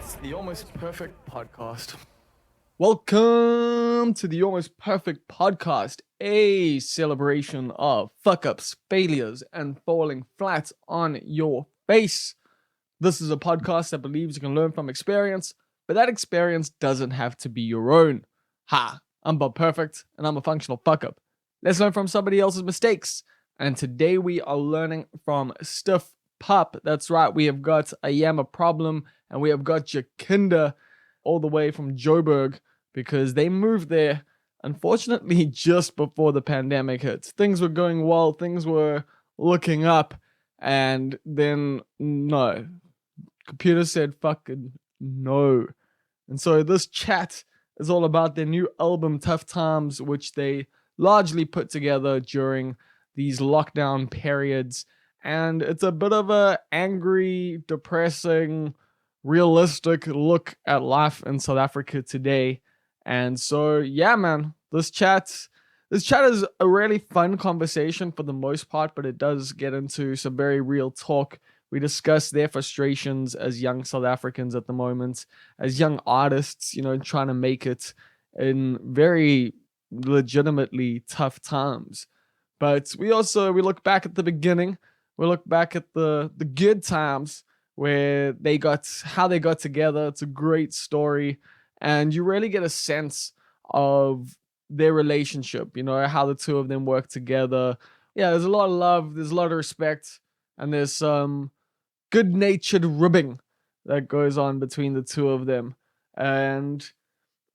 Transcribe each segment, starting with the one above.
It's the Almost Perfect Podcast. Welcome to the Almost Perfect Podcast, a celebration of fuck ups, failures, and falling flat on your face. This is a podcast that believes you can learn from experience, but that experience doesn't have to be your own. Ha! I'm Bob Perfect, and I'm a functional fuck up. Let's learn from somebody else's mistakes. And today we are learning from Stiff Pap. That's right, we have got Ayema Problem and we have got Jakinda all the way from Joburg because they moved there, unfortunately, just before the pandemic hit. Things were going well, things were looking up, and then no. Computer said fucking no. And so this chat is all about their new album, Tough Times, which they largely put together during these lockdown periods. And it's a bit of a angry, depressing, realistic look at life in South Africa today. And so, yeah, man, this chat is a really fun conversation for the most part, but it does get into some very real talk. We discuss their frustrations as young South Africans at the moment, as young artists, trying to make it in very legitimately tough times. But we look back at the beginning. We look back at the good times where how they got together. It's a great story, and you really get a sense of their relationship, how the two of them work together. Yeah, there's a lot of love, there's a lot of respect, and there's some good-natured ribbing that goes on between the two of them. And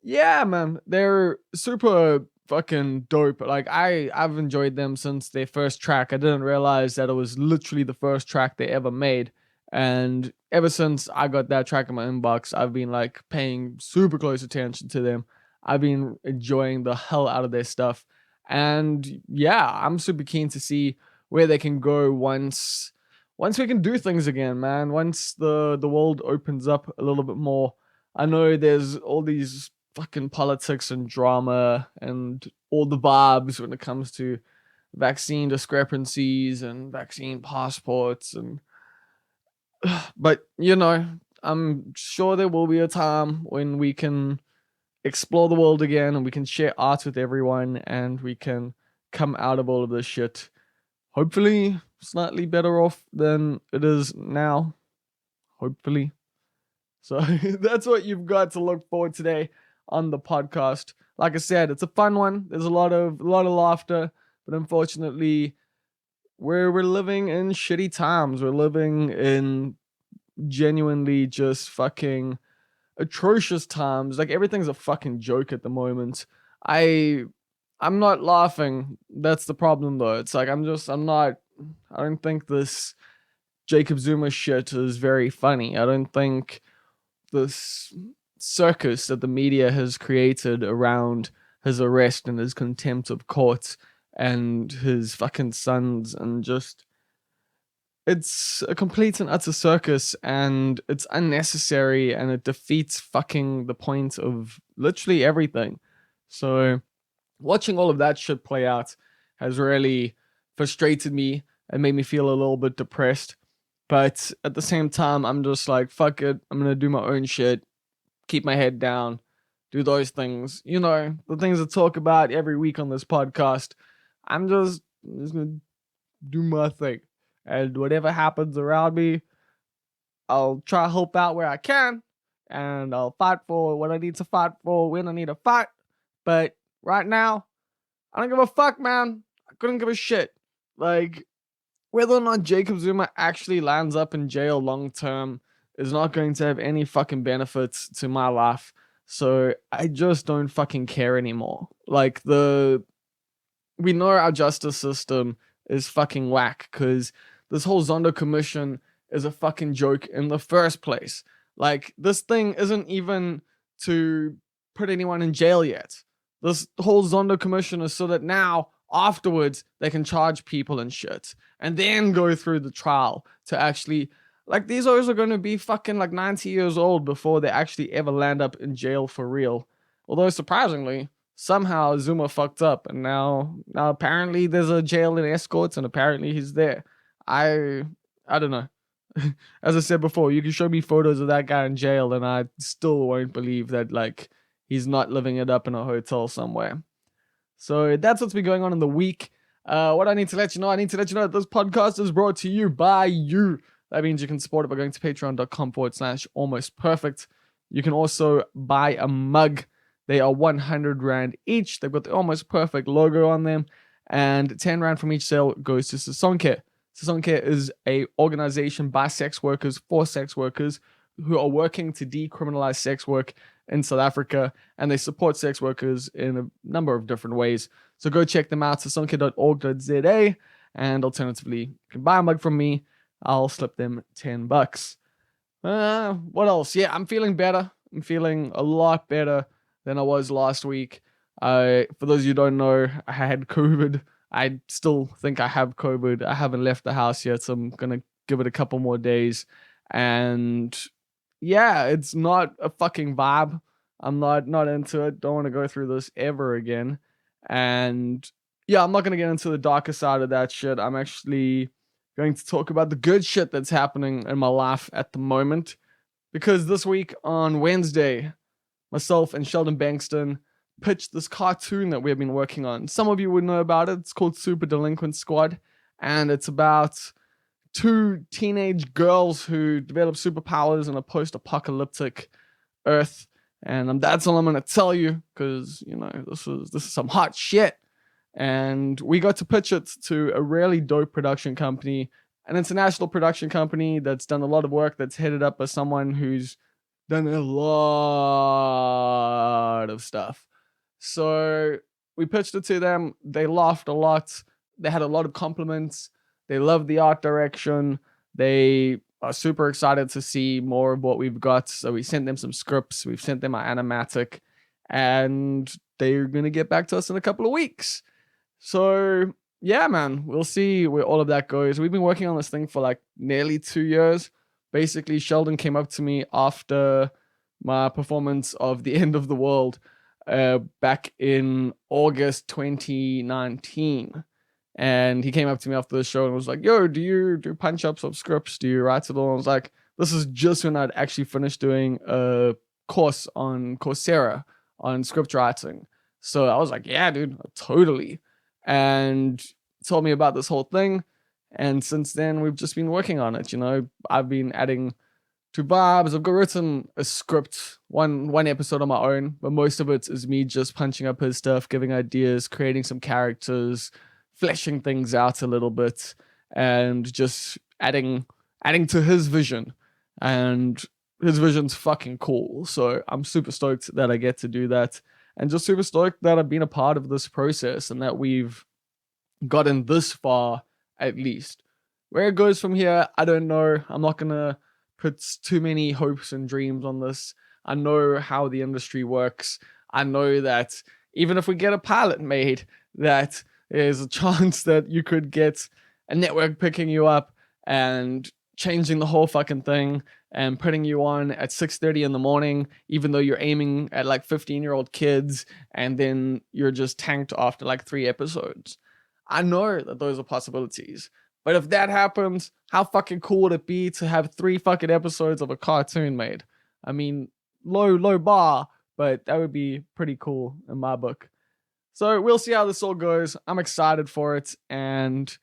yeah, man, they're super fucking dope. Like I've enjoyed them since their first track. I didn't realize that it was literally the first track they ever made. And ever since I got that track in my inbox, I've been like paying super close attention to them. I've been enjoying the hell out of their stuff. And yeah, I'm super keen to see where they can go once we can do things again, man. Once the world opens up a little bit more. I know there's all these fucking politics and drama and all the vibes when it comes to vaccine discrepancies and vaccine passports, and but I'm sure there will be a time when we can explore the world again and we can share art with everyone and we can come out of all of this shit hopefully slightly better off than it is now, hopefully. So that's what you've got to look forward today on the podcast. Like I said, it's a fun one. There's a lot of laughter, but unfortunately, we're living in shitty times. We're living in genuinely just fucking atrocious times. Like everything's a fucking joke at the moment. I'm not laughing. That's the problem though. It's like I don't think this Jacob Zuma shit is very funny. I don't think this circus that the media has created around his arrest and his contempt of court and his fucking sons, and just it's a complete and utter circus, and it's unnecessary, and it defeats fucking the point of literally everything. So watching all of that shit play out has really frustrated me and made me feel a little bit depressed. But at the same time, I'm just like, fuck it. I'm going to do my own shit, keep my head down, do those things. The things I talk about every week on this podcast. I'm just going to do my thing. And whatever happens around me, I'll try to help out where I can. And I'll fight for what I need to fight for when I need to fight. But right now, I don't give a fuck, man. I couldn't give a shit. Like, whether or not Jacob Zuma actually lands up in jail long term is not going to have any fucking benefits to my life. So I just don't fucking care anymore. Like, we know our justice system is fucking whack because this whole Zondo commission is a fucking joke in the first place. Like, this thing isn't even to put anyone in jail yet. This whole Zondo commission is so that now, afterwards, they can charge people and shit. And then go through the trial to actually... Like, these ours are going to be fucking like 90 years old before they actually ever land up in jail for real. Although, surprisingly, somehow Zuma fucked up. And now apparently there's a jail in Escorts and apparently he's there. I don't know. as I said before, you can show me photos of that guy in jail and I still won't believe that, like, he's not living it up in a hotel somewhere. So that's what's been going on in the week. What I need to let you know that this podcast is brought to you by you. That means you can support it by going to patreon.com/almostperfect. You can also buy a mug. They are 100 Rand each. They've got the Almost Perfect logo on them. And 10 Rand from each sale goes to Sasonke. Sasonke is a organization by sex workers for sex workers who are working to decriminalize sex work in South Africa, and they support sex workers in a number of different ways. So go check them out, sasonke.org.za, and alternatively, you can buy a mug from me. I'll slip them $10. What else? Yeah, I'm feeling better. I'm feeling a lot better than I was last week. For those of you who don't know, I had COVID. I still think I have COVID. I haven't left the house yet, so I'm gonna give it a couple more days. And yeah, it's not a fucking vibe. I'm not into it. Don't want to go through this ever again. And yeah, I'm not gonna get into the darker side of that shit. I'm actually going to talk about the good shit that's happening in my life at the moment. Because this week on Wednesday, myself and Sheldon Bankston pitched this cartoon that we've been working on. Some of you would know about it. It's called Super Delinquent Squad. And it's about two teenage girls who develop superpowers in a post-apocalyptic Earth. And that's all I'm going to tell you because, you know, this is some hot shit. And we got to pitch it to a really dope production company, an international production company that's done a lot of work, that's headed up by someone who's done a lot of stuff. So we pitched it to them. They laughed a lot. They had a lot of compliments. They loved the art direction. They are super excited to see more of what we've got. So we sent them some scripts. We've sent them our animatic. And they're going to get back to us in a couple of weeks. So yeah, man, we'll see where all of that goes. We've been working on this thing for like nearly 2 years. Basically, Sheldon came up to me after my performance of The End of the World back in August 2019. And he came up to me after the show and was like, yo, do you do punch-ups of scripts? Do you write it all? And I was like, this is just when I'd actually finished doing a course on Coursera on script writing. So I was like, yeah, dude, totally. And told me about this whole thing. And since then, we've just been working on it. You know, I've been adding to vibes. I've got written a script, one episode on my own, but most of it is me just punching up his stuff, giving ideas, creating some characters, fleshing things out a little bit, and just adding to his vision. And his vision's fucking cool. So I'm super stoked that I get to do that. And just super stoked that I've been a part of this process and that we've gotten this far, at least. Where it goes from here, I don't know. I'm not going to put too many hopes and dreams on this. I know how the industry works. I know that even if we get a pilot made, that there's a chance that you could get a network picking you up and changing the whole fucking thing and putting you on at 6:30 in the morning, even though you're aiming at like 15-year-old kids, and then you're just tanked after like 3 episodes. I know that those are possibilities. But if that happens, how fucking cool would it be to have 3 fucking episodes of a cartoon made? I mean, low bar, but that would be pretty cool in my book. So we'll see how this all goes. I'm excited for it. And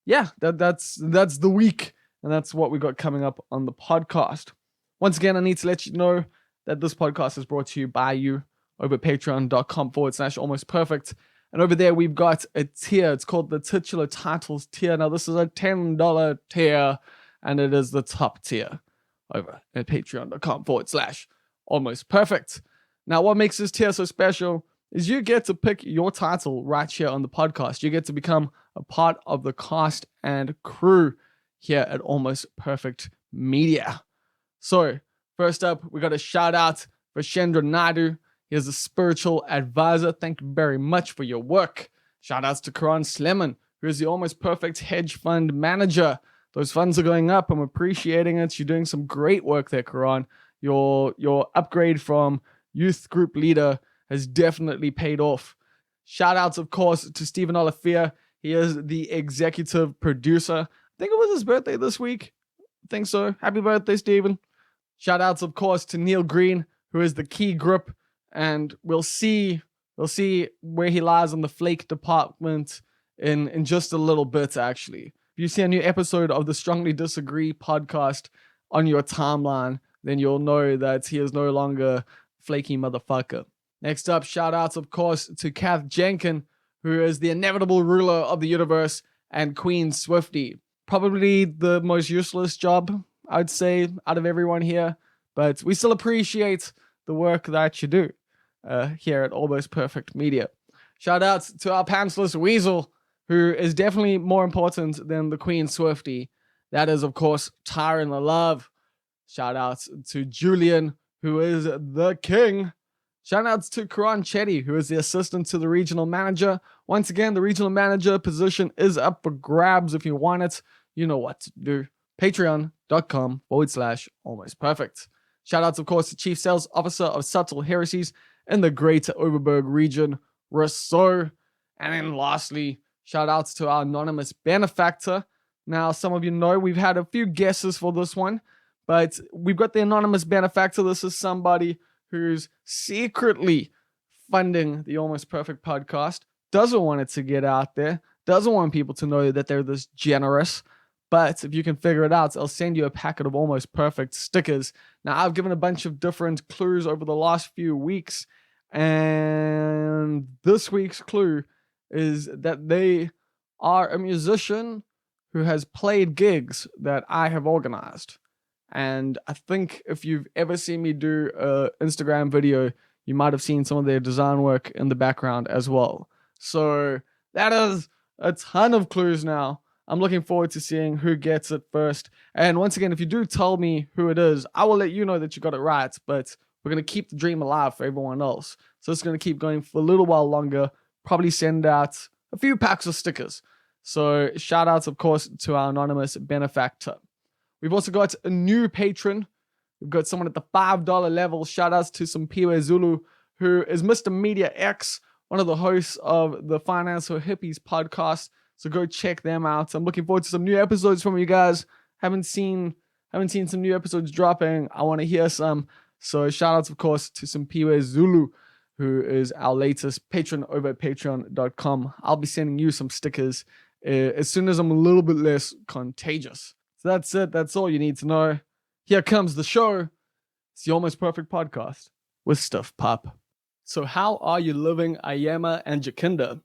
yeah, that's the week. And that's what we got coming up on the podcast. Once again, I need to let you know that this podcast is brought to you by you over patreon.com/almostperfect. And over there, we've got a tier. It's called the Titular Titles tier. Now, this is a $10 tier, and it is the top tier over at patreon.com/almostperfect. Now, what makes this tier so special is you get to pick your title right here on the podcast. You get to become a part of the cast and crew here at Almost Perfect Media. So, first up, we got a shout out for Shendra Naidu. He is a spiritual advisor. Thank you very much for your work. Shout outs to Karan Sleman, who is the Almost Perfect hedge fund manager. Those funds are going up. I'm appreciating it. You're doing some great work there, Karan. Your upgrade from youth group leader has definitely paid off. Shout outs, of course, to Stephen Olafia. He is the executive producer. I think it was his birthday this week. I think so. Happy birthday, Stephen. Shout outs, of course, to Neil Green, who is the key grip, and we'll see where he lies on the flake department in just a little bit, actually. If you see a new episode of the Strongly Disagree podcast on your timeline, then you'll know that he is no longer flaky motherfucker. Next up, shout outs, of course, to Kath Jenkin, who is the inevitable ruler of the universe, and Queen Swifty. Probably the most useless job, I'd say, out of everyone here, but we still appreciate the work that you do here at Almost Perfect Media. Shout outs to our pantsless weasel, who is definitely more important than the Queen Swifty. That is, of course, Tyron the Love. Shout outs to Julian, who is the king. Shout outs to Karan Chetty, who is the assistant to the regional manager. Once again, the regional manager position is up for grabs. If you want it, you know what to do. Patreon.com/almost perfect. Shout outs, of course, to Chief Sales Officer of Subtle Heresies in the Greater Overberg region, Rousseau. And then lastly, shout outs to our anonymous benefactor. Now, some of you know we've had a few guesses for this one, but we've got the anonymous benefactor. This is somebody who's secretly funding the Almost Perfect podcast, doesn't want it to get out there, doesn't want people to know that they're this generous. But if you can figure it out, I'll send you a packet of Almost Perfect stickers. Now, I've given a bunch of different clues over the last few weeks, and this week's clue is that they are a musician who has played gigs that I have organized. And I think if you've ever seen me do an Instagram video, you might have seen some of their design work in the background as well. So that is a ton of clues now. I'm looking forward to seeing who gets it first. And once again, if you do tell me who it is, I will let you know that you got it right. But we're going to keep the dream alive for everyone else. So it's going to keep going for a little while longer. Probably send out a few packs of stickers. So shout outs, of course, to our anonymous benefactor. We've also got a new patron. We've got someone at the $5 level. Shout outs to some Piwe Zulu, who is Mr. Media X, one of the hosts of the Finance for Hippies podcast. So go check them out. I'm looking forward to some new episodes from you guys. Haven't seen some new episodes dropping. I want to hear some. So shout outs, of course, to some Piwe Zulu, who is our latest patron over at patreon.com. I'll be sending you some stickers as soon as I'm a little bit less contagious. So that's it. That's all you need to know. Here comes the show. It's the Almost Perfect podcast with Stiff Pap. So how are you living, Ayema and Jakinda?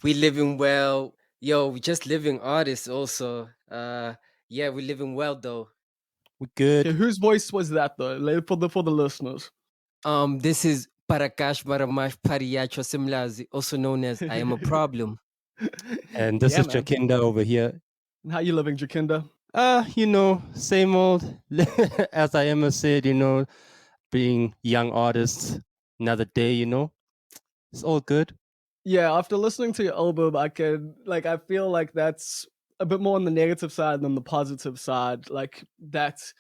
We living well. Yo, we just living artists also. Yeah, we living well though. We good. Okay, whose voice was that though? For the listeners. This is Parakash Baramash Pariacho Simlazi, also known as Ayema Problem. And this is man. Jakinda over here. And how you living, Jakinda? Same old. As Ayema said, being young artists, another day, it's all good. Yeah, after listening to your album, I feel like that's a bit more on the negative side than the positive side. Like that's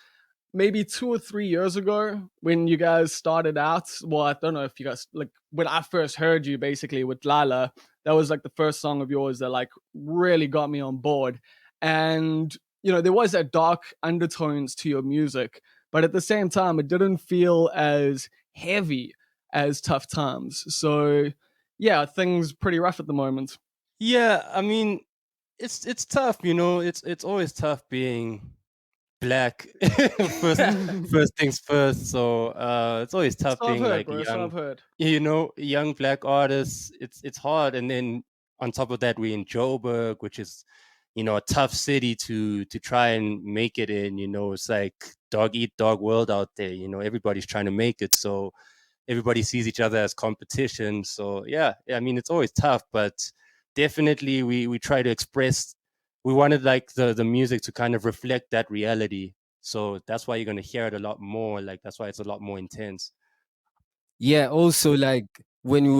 maybe 2 or 3 years ago when you guys started out. Well, I don't know if you guys, like when I first heard you basically with Lala, that was like the first song of yours that like really got me on board. And, there was that dark undertones to your music, but at the same time, it didn't feel as heavy as Tough Times. So yeah, things pretty rough at the moment. Yeah, I mean, it's tough, it's always tough being black. first things first. So it's always tough being like young black artists. It's hard, and then on top of that, we're in Joburg, which is a tough city to try and make it in. It's like dog eat dog world out there. Everybody's trying to make it, so everybody sees each other as competition. So yeah, I mean, it's always tough, but definitely we try to express. We wanted like the music to kind of reflect that reality. So that's why you're going to hear it a lot more. Like, that's why it's a lot more intense. Yeah, also like when we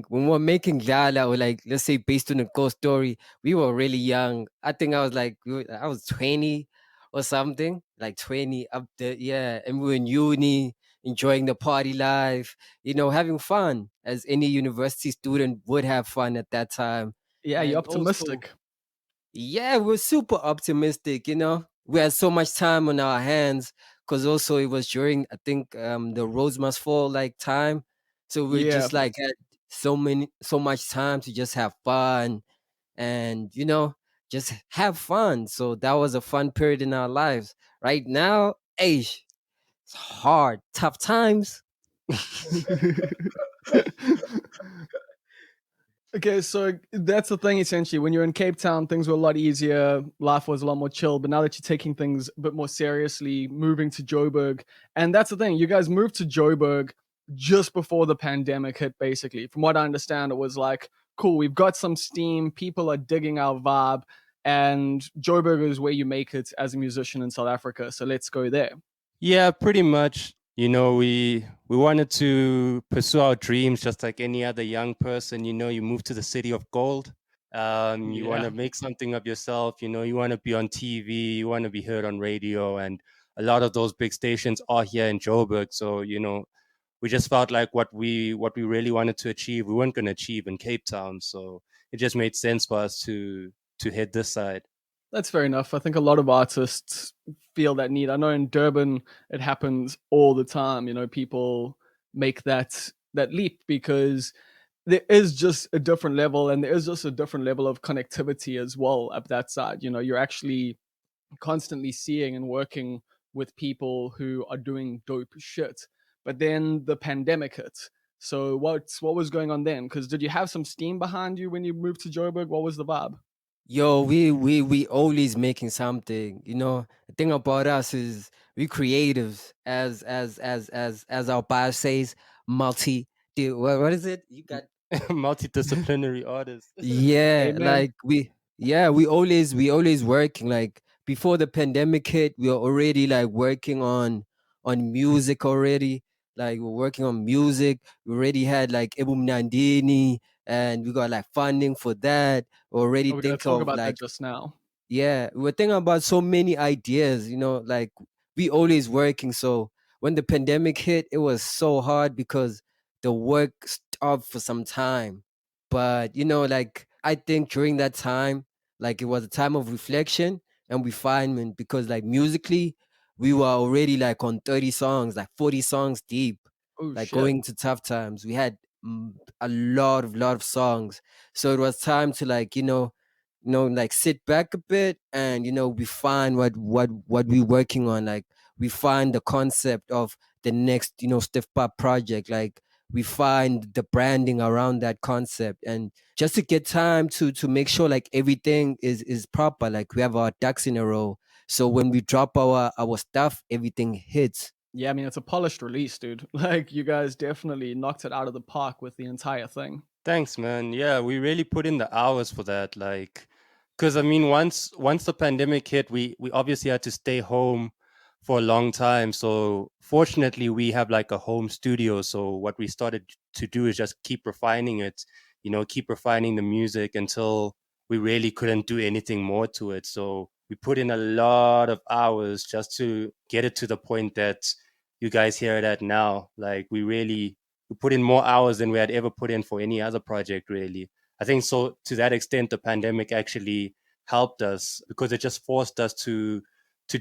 were making Lala, or like, let's say based on a ghost story, we were really young. I think I was 20 or something, like 20 up there. Yeah. And we were in uni, enjoying the party life, having fun as any university student would have fun at that time. Yeah, And you're optimistic. yeah, we're super optimistic, we had so much time on our hands because also it was during, I think, the Rose Must Fall like time. So we Yeah. just like had so much time to just have fun and just have fun. So that was a fun period in our lives. Right now, it's hard, tough times. Okay, so that's the thing essentially. When you're in Cape Town, things were a lot easier. Life was a lot more chill. But now that you're taking things a bit more seriously, moving to Joburg, and that's the thing. You guys moved to Joburg just before the pandemic hit, basically. From what I understand, it was like, cool, we've got some steam. People are digging our vibe, and Joburg is where you make it as a musician in South Africa. So let's go there. Yeah, pretty much. We wanted to pursue our dreams just like any other young person. You move to the city of gold. You want Yeah. to make something of yourself. You want to be on TV. You want to be heard on radio, and a lot of those big stations are here in Joburg. So we just felt like what we really wanted to achieve, we weren't going to achieve in Cape Town. So it just made sense for us to head this side. That's fair enough. I think a lot of artists feel that need. I know in Durban it happens all the time. People make that leap because there is just a different level, and there is just a different level of connectivity as well up that side. You're actually constantly seeing and working with people who are doing dope shit. But then the pandemic hit. So what was going on then? Because did you have some steam behind you when you moved to Joburg? What was the vibe? Yo, we always making something. The thing about us is we creatives, as our bio says, multi. What is it? You got Multidisciplinary artists. yeah, Amen. like we always working. Like before the pandemic hit, we were already like working on music already. Like we're working on music. We already had like Ebum Nandini, and we got like funding for that. We already We're gonna think talk of about that like just now. yeah, we're thinking about so many ideas, like we always working. So when the pandemic hit, it was so hard because the work stopped for some time. But like I think during that time, like it was a time of reflection and refinement because like musically, we were already like on 30 songs, like 40 songs deep, Oh like shit. going to tough times. We had a lot of songs. So it was time to like, like sit back a bit and we find what we're working on. Like we find the concept of the next Stiff Pap project. Like we find the branding around that concept, and just to get time to make sure like everything is proper, like we have our ducks in a row, so when we drop our stuff, everything hits. Yeah, I mean it's a polished release, dude. Like you guys definitely knocked it out of the park with the entire thing. Thanks, man. Yeah, we really put in the hours for that. Like, because I mean, once the pandemic hit, we obviously had to stay home for a long time. So fortunately, we have like a home studio. So what we started to do is just keep refining it. Keep refining the music until we really couldn't do anything more to it. So we put in a lot of hours just to get it to the point that you guys hear it at now. Like we put in more hours than we had ever put in for any other project, really. I think so. To that extent, the pandemic actually helped us because it just forced us to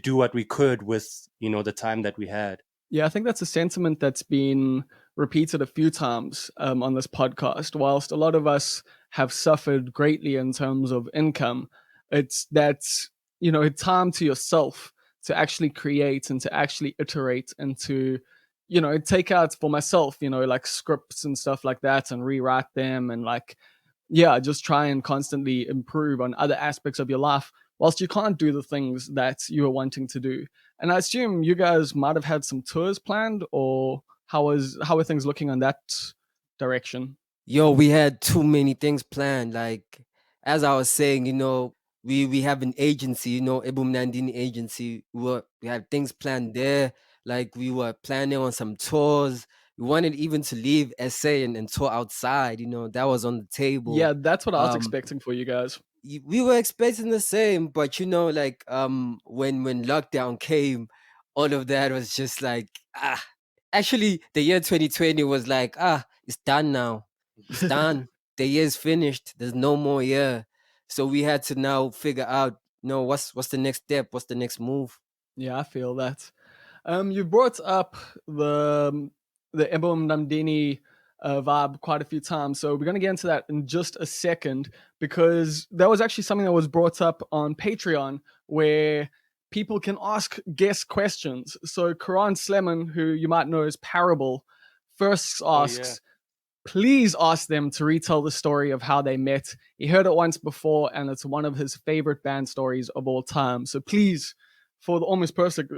do what we could with the time that we had. Yeah, I think that's a sentiment that's been repeated a few times on this podcast. Whilst a lot of us have suffered greatly in terms of income, it's that time to yourself to actually create and to actually iterate and to take out for myself, like scripts and stuff like that and rewrite them and like yeah, just try and constantly improve on other aspects of your life whilst you can't do the things that you are wanting to do. And I assume you guys might have had some tours planned, or how are things looking on that direction? Yo, we had too many things planned. Like as I was saying, we have an agency, Ebum Nandini agency. We had things planned there. Like we were planning on some tours. We wanted even to leave SA and tour outside. That was on the table. Yeah, that's what I was Um, expecting for you guys. we were expecting the same, but like when lockdown came, all of that was just like actually the year 2020 was like it's done now, it's done, the year's finished, there's no more year. So we had to now figure out know what's the next step, what's the next move. Yeah, I feel that. You brought up the Ebom Namdini vibe quite a few times, so we're going to get into that in just a second, because that was actually something that was brought up on Patreon, where people can ask guest questions. So Karan Sleman, who you might know as Parable, first asks, please ask them to retell the story of how they met. He heard it once before, and it's one of his favorite band stories of all time. So please, for the almost perfect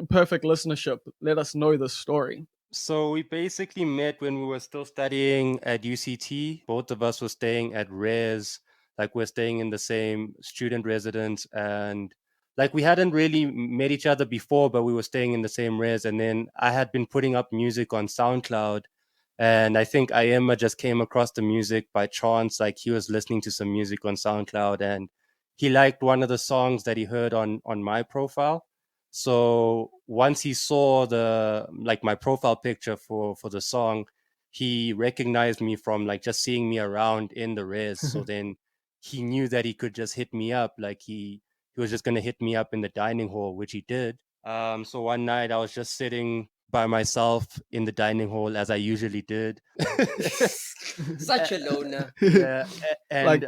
listenership, let us know the story. So we basically met when we were still studying at UCT. Both of us were staying at Res, like we're staying in the same student residence, and like we hadn't really met each other before, but we were staying in the same res. And then I had been putting up music on Soundcloud, and I think Ayema just came across the music by chance. Like he was listening to some music on SoundCloud, and he liked one of the songs that he heard on my profile. So once he saw the my profile picture for the song, he recognized me from like just seeing me around in the res. So then he knew that he could just hit me up. Like he was just gonna hit me up in the dining hall, which he did. So one night I was just sitting by myself in the dining hall as I usually did. Such a loner. Yeah, and Like,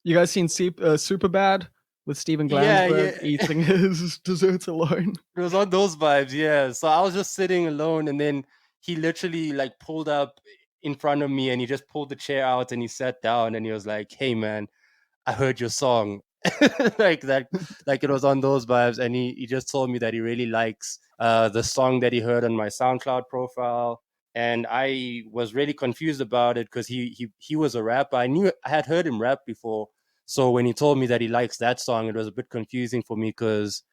you guys seen Super Bad with Steven Glansberg eating his desserts alone? It was on those vibes, yeah. So I was just sitting alone, and then he literally like pulled up in front of me, and he just pulled the chair out and he sat down, and he was like, "Hey, man, I heard your song." Like that, like it was on those vibes. And he just told me that he really likes the song that he heard on my SoundCloud profile. And I was really confused about it because he was a rapper. I had heard him rap before. So when he told me that he likes that song, it was a bit confusing for me because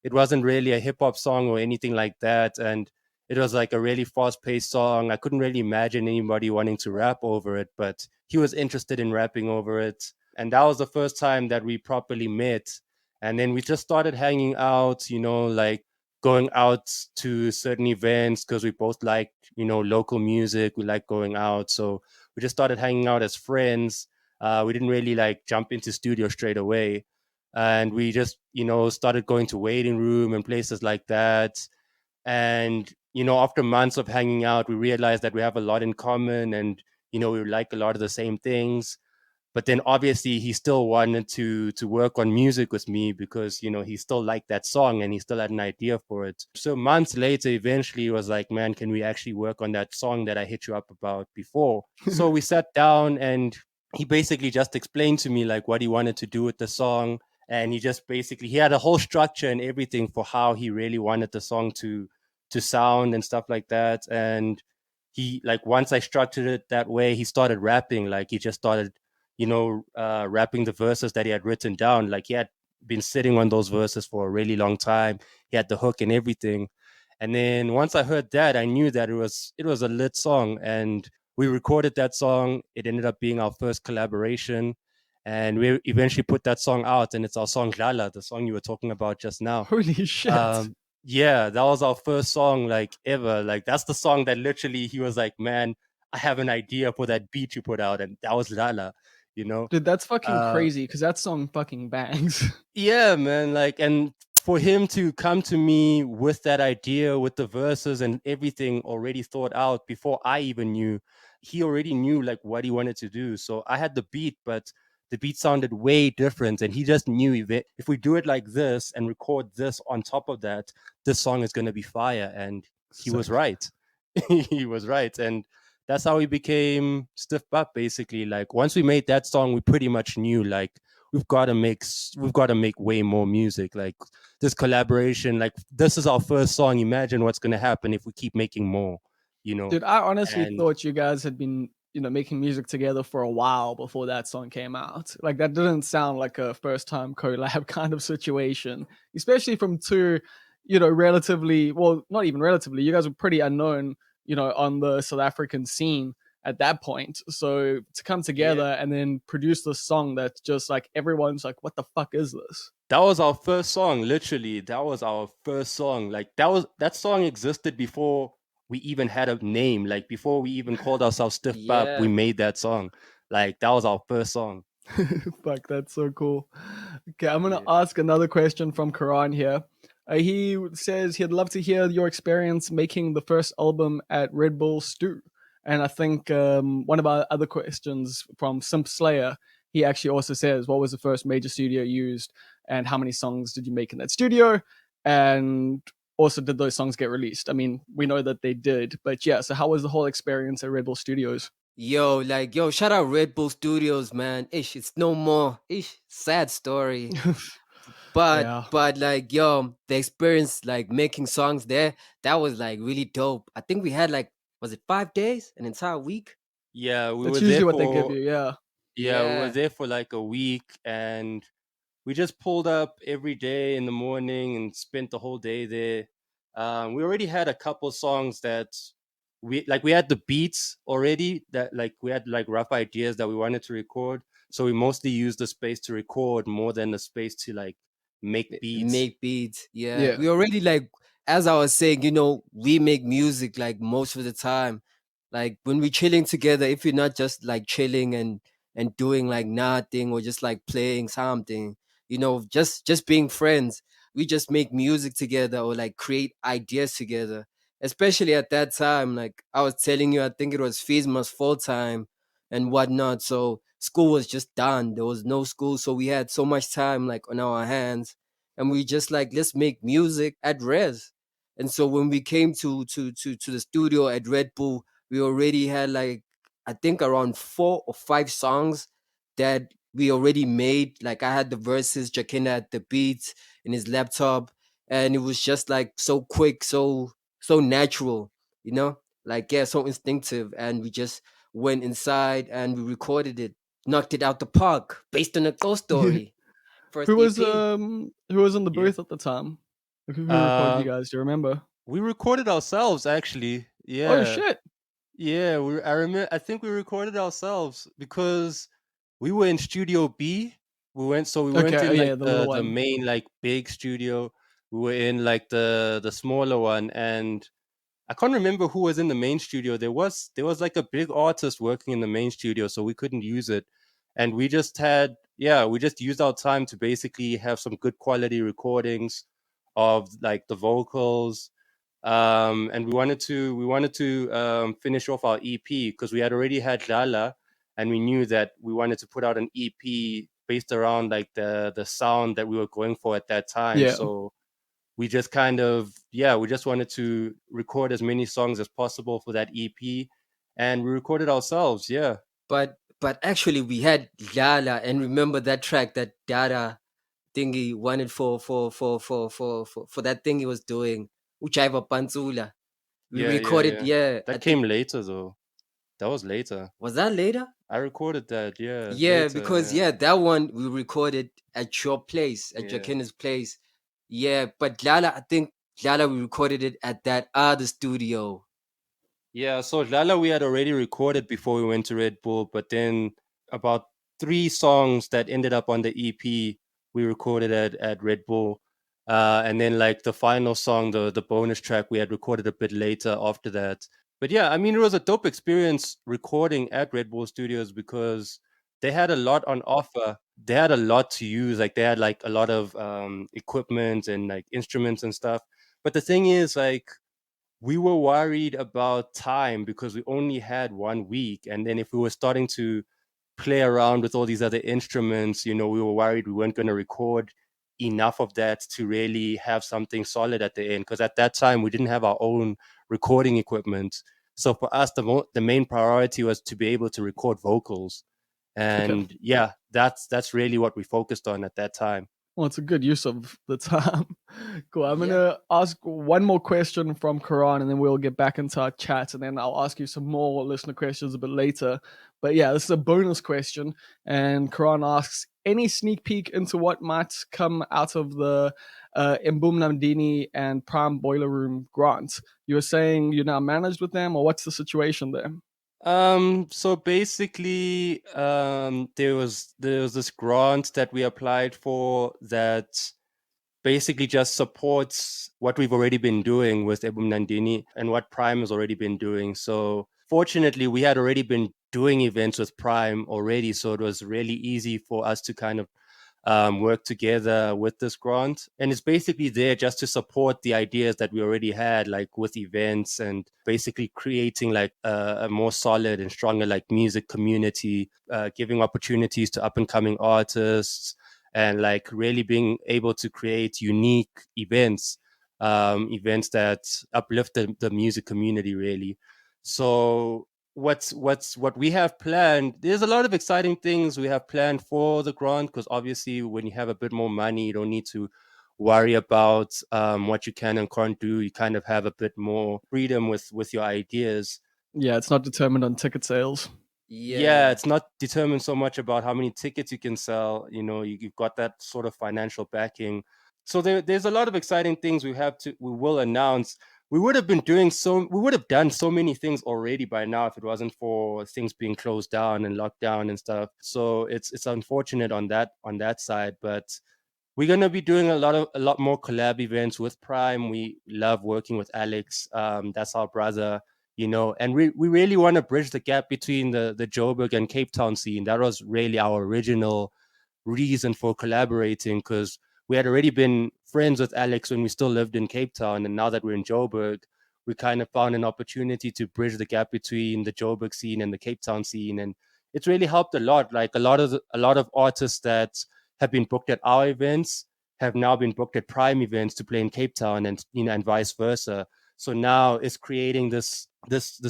it wasn't really a hip hop song or anything like that. And it was like a really fast paced song. I couldn't really imagine anybody wanting to rap over it, but he was interested in rapping over it. And that was the first time that we properly met. And then we just started hanging out, like going out to certain events because we both liked, local music. We like going out. So we just started hanging out as friends. We didn't really like jump into studio straight away. And we just, started going to waiting room and places like that. And, after months of hanging out, we realized that we have a lot in common and, we like a lot of the same things. But then obviously he still wanted to work on music with me because, he still liked that song and he still had an idea for it. So months later, eventually he was like, man, can we actually work on that song that I hit you up about before? So we sat down and he basically just explained to me like what he wanted to do with the song. And he had a whole structure and everything for how he really wanted the song to sound and stuff like that. And he, like, once I structured it that way, he started rapping. Like he just started rapping the verses that he had written down. Like he had been sitting on those verses for a really long time. He had the hook and everything. And then once I heard that, I knew that it was a lit song. And we recorded that song. It ended up being our first collaboration. And we eventually put that song out. And it's our song Lala, the song you were talking about just now. Holy shit. Yeah, that was our first song like ever. Like that's the song that literally he was like, man, I have an idea for that beat you put out. And that was Lala. Dude, that's fucking crazy because that song fucking bangs. Yeah, man. Like, and for him to come to me with that idea, with the verses and everything already thought out before I even knew, he already knew like what he wanted to do. So I had the beat, but the beat sounded way different. And he just knew if we do it like this and record this on top of that, this song is going to be fire. And he was right. He was right. And that's how we became Stiff Pap, basically. Like once we made that song, we pretty much knew like we've got to make way more music. Like this collaboration, like this is our first song. Imagine what's gonna happen if we keep making more, Dude, I honestly thought you guys had been, making music together for a while before that song came out. Like that didn't sound like a first time collab kind of situation, especially from two, relatively, well, not even relatively, you guys were pretty unknown, on the South African scene at that point. So to come together and then produce this song that's just like everyone's like, what the fuck is this? That was our first song, literally. That was our first song. Like that song existed before we even had a name. Like before we even called ourselves Stiff Pap, we made that song. Like that was our first song. Fuck, that's so cool. Okay, I'm gonna Yeah. ask another question from Karan here. He says he'd love to hear your experience making the first album at Red Bull Stew. And I think one of our other questions from Simp Slayer, he actually also says, what was the first major studio used and how many songs did you make in that studio? And also, did those songs get released? I mean, we know that they did, but yeah, so how was the whole experience at Red Bull Studios? Yo, shout out Red Bull Studios, man. Ish, it's no more. Ish, sad story. But Yeah. but like yo, the experience like making songs there, that was like really dope. I think we had like, was it 5 days, an entire week? Yeah, we That's were there usually what they give for you, yeah. yeah, we were Yeah. there for like a week, and we just pulled up every day in the morning and spent the whole day there. We already had a couple songs that we had the beats already, that like we had like rough ideas that we wanted to record. So we mostly used the space to record more than the space to like make beats. Make beats. Yeah. Yeah. We already like, as I was saying, we make music like most of the time. Like when we're chilling together, if you're not just like chilling and doing like nothing or just like playing something, just being friends, we just make music together or like create ideas together. Especially at that time, like I was telling you, I think it was FISMA's full time and whatnot. So school was just done. There was no school, so we had so much time like on our hands, and we just like, let's make music at Res. And so when we came to the studio at Red Bull, we already had like, I think around 4 or 5 songs that we already made. Like I had the verses, Jakinda had the beats in his laptop, and it was just like so quick, so natural, like yeah, so instinctive. And we just went inside and we recorded it, knocked it out the park based on a ghost story. First EP. Who was in the Yeah. booth at the time? Like, who recorded you Uh, guys? Do you remember? we recorded ourselves actually. Oh Yeah. shit! Yeah, I remember. I think we recorded ourselves because we were in Studio B. We weren't Okay, oh in like yeah, the little the one. main like big studio. We were in like the smaller one, and I can't remember who was in the main studio. There was like a big artist working in the main studio, so we couldn't use it, and we just used our time to basically have some good quality recordings of like the vocals, and we wanted to finish off our EP because we had already had Lala, and we knew that we wanted to put out an EP based around like the sound that we were going for at that time. Yeah. So we just wanted to record as many songs as possible for that EP, and we recorded ourselves. Yeah, But actually we had Lala, and remember that track that Dada thingy wanted for that thing he was doing, Uchaiva Pantsula. We recorded, yeah. yeah, I That came think, later though. That was later. was that later? I recorded that. Yeah, Yeah, later. because Yeah, yeah, that one we recorded at your place, at yeah. Jakinda's place. Yeah, but Lala, I think Lala we recorded it at that other studio. Yeah, so Lala we had already recorded before we went to Red Bull, but then about 3 songs that ended up on the EP we recorded at Red Bull. And then like the final song, the bonus track, we had recorded a bit later after that. But yeah, I mean it was a dope experience recording at Red Bull Studios because they had a lot on offer. They had a lot to use. Like they had like a lot of equipment and like instruments and stuff. But the thing is like we were worried about time because we only had 1 week. And then if we were starting to play around with all these other instruments, we were worried we weren't going to record enough of that to really have something solid at the end. Because at that time, we didn't have our own recording equipment. So for us, the main priority was to be able to record vocals. Okay. And yeah, that's really what we focused on at that time. Well, it's a good use of the time. Cool. I'm Yeah. gonna ask one more question from Karan, and then we'll get back into our chat, and then I'll ask you some more listener questions a bit later. But yeah, this is a bonus question, and Karan asks, any sneak peek into what might come out of the Mbum Namdini and Prime Boiler Room grant? You were saying you're now managed with them, or what's the situation there? So basically, there was this grant that we applied for that basically just supports what we've already been doing with Ebum Nandini and what Prime has already been doing. So fortunately, we had already been doing events with Prime already, so it was really easy for us to kind of work together with this grant. And it's basically there just to support the ideas that we already had, like with events and basically creating like a more solid and stronger like music community, giving opportunities to up and coming artists, and like really being able to create unique events, events that uplift the music community really. So what we have planned, there's a lot of exciting things we have planned for the grant, because obviously when you have a bit more money, you don't need to worry about what you can and can't do. You kind of have a bit more freedom with your ideas. Yeah, it's not determined on ticket sales. Yeah, it's not determined so much about how many tickets you can sell. You know, you've got that sort of financial backing. So there's a lot of exciting things we will announce. We would have done so many things already by now if it wasn't for things being closed down and locked down and stuff. So it's unfortunate on that side, but we're gonna be doing a lot more collab events with Prime. We love working with Alex. That's our brother, you know, and we really want to bridge the gap between the Joburg and Cape Town scene. That was really our original reason for collaborating, because we had already been friends with Alex when we still lived in Cape Town, and now that we're in Joburg, we kind of found an opportunity to bridge the gap between the Joburg scene and the Cape Town scene, and it's really helped a lot. Like a lot of artists that have been booked at our events have now been booked at Prime events to play in Cape Town, and you know, and vice versa. So now it's creating this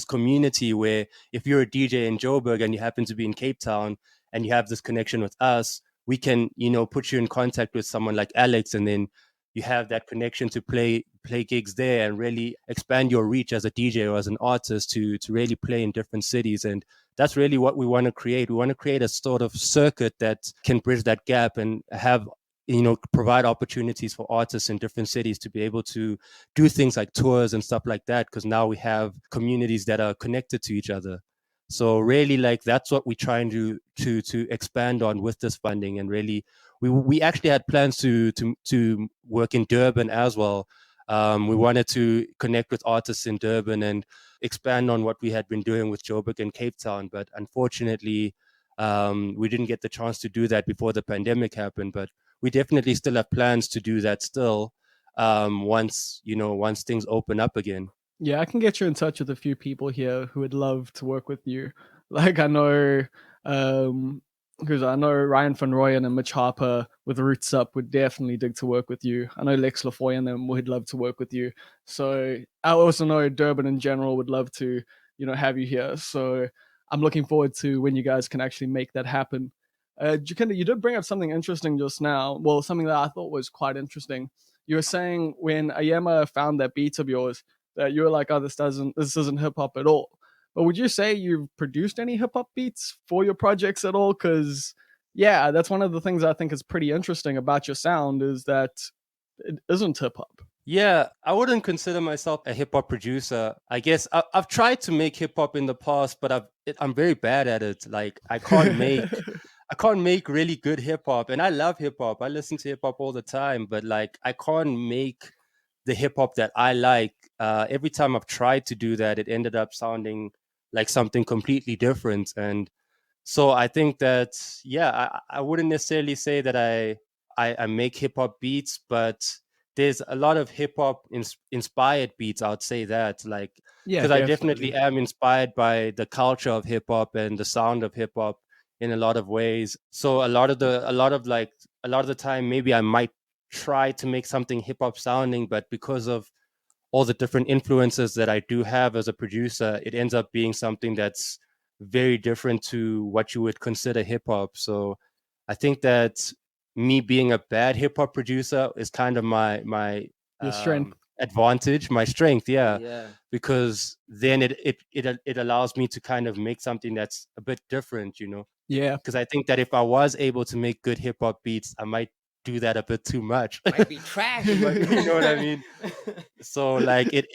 community where if you're a DJ in Joburg and you happen to be in Cape Town and you have this connection with us, we can, you know, put you in contact with someone like Alex, and then you have that connection to play gigs there and really expand your reach as a DJ or as an artist to really play in different cities. And that's really what we want to create. We want to create a sort of circuit that can bridge that gap and have, you know, provide opportunities for artists in different cities to be able to do things like tours and stuff like that, because now we have communities that are connected to each other. So really, like, that's what we're trying to expand on with this funding. And really, we actually had plans to work in Durban as well. We wanted to connect with artists in Durban and expand on what we had been doing with Joburg and Cape Town, but unfortunately, we didn't get the chance to do that before the pandemic happened. But we definitely still have plans to do that still, once things open up again. Yeah, I can get you in touch with a few people here who would love to work with you. Like I know, because I know Ryan van Rooyen and Mitch Harper with Roots Up would definitely dig to work with you. I know Lex Lafoy and them would love to work with you. So I also know Durban in general would love to, you know, have you here. So I'm looking forward to when you guys can actually make that happen. Jakinda, you did bring up something interesting just now. Well, something that I thought was quite interesting. You were saying when Ayema found that beat of yours, that you were like, oh, this isn't hip hop at all. But would you say you've produced any hip hop beats for your projects at all? Because yeah, that's one of the things I think is pretty interesting about your sound is that it isn't hip hop. Yeah, I wouldn't consider myself a hip hop producer. I guess I've tried to make hip hop in the past, but I'm very bad at it. Like I can't make really good hip hop, and I love hip hop. I listen to hip hop all the time, but like I can't make the hip hop that I like. Every time I've tried to do that, it ended up sounding like something completely different. And so I think that, yeah, I wouldn't necessarily say that I make hip hop beats, but there's a lot of hip hop inspired beats. I would say that, like, Yeah, because I definitely am inspired by the culture of hip hop and the sound of hip hop in a lot of ways. So a lot of the time, maybe I might try to make something hip hop sounding, but because of all the different influences that I do have as a producer, it ends up being something that's very different to what you would consider hip hop. So I think that me being a bad hip hop producer is kind of my your strength. advantage, my strength, yeah. Yeah. Because then it allows me to kind of make something that's a bit different, you know. Yeah. Because I think that if I was able to make good hip hop beats, I might do that a bit too much. Might be trash. You know what I mean? So like it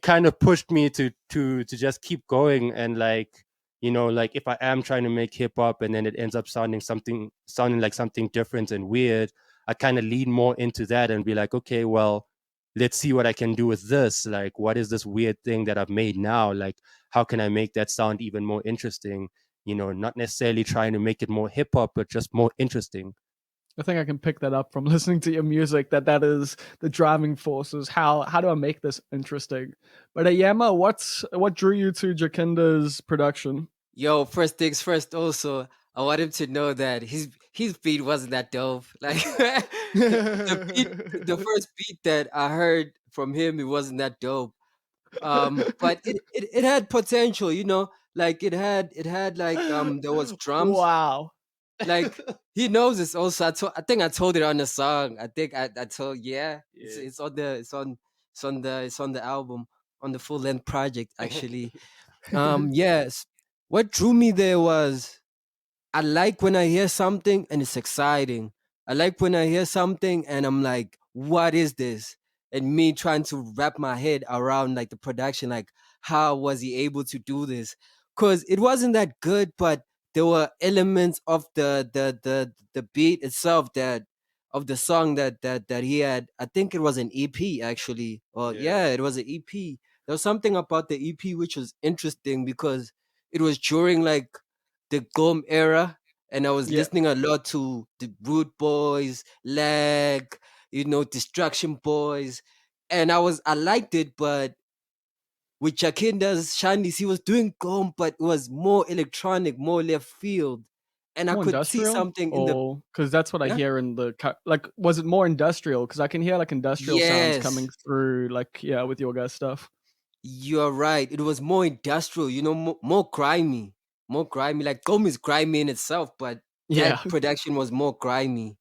kind of pushed me to just keep going, and like, you know, like if I am trying to make hip hop and then it ends up sounding like something different and weird, I kind of lean more into that and be like, okay, well, let's see what I can do with this. Like, what is this weird thing that I've made now? Like, how can I make that sound even more interesting? not necessarily trying to make it more hip hop, but just more interesting. I think I can pick that up from listening to your music, that is the driving force, is how do I make this interesting? But Ayema, what drew you to Jakinda's production? Yo, first things first. Also, I want him to know that his beat wasn't that dope. Like the first beat that I heard from him, it wasn't that dope. But it had potential, like it had like there was drums. Wow. Like he knows this also. I think I told it on the song. I think I told it's on the it's on the album, on the full length project actually. Yes. What drew me there was I like when I hear something and it's exciting. I like when I hear something and I'm like, what is this? And me trying to wrap my head around like the production, like how was he able to do this? Cause it wasn't that good, but there were elements of the beat itself, that of the song that he had. I think it was an EP actually. Or yeah, it was an EP. There was something about the EP which was interesting because it was during like the Gom era, and I was Yeah. listening a lot to the Root Boys, Lag, Distraction Boys, and I liked it, but with Jakinda's Shandis, he was doing Gom, but it was more electronic, more left field, and I More could see industrial? something in the Or because that's what I yeah. hear in the like, was it more industrial? Because I can hear like industrial sounds coming Yes, through, like with your guys' stuff. you're right. It was more industrial, more grimy, Like Gom is grimy in itself, but Yeah. that production was more grimy.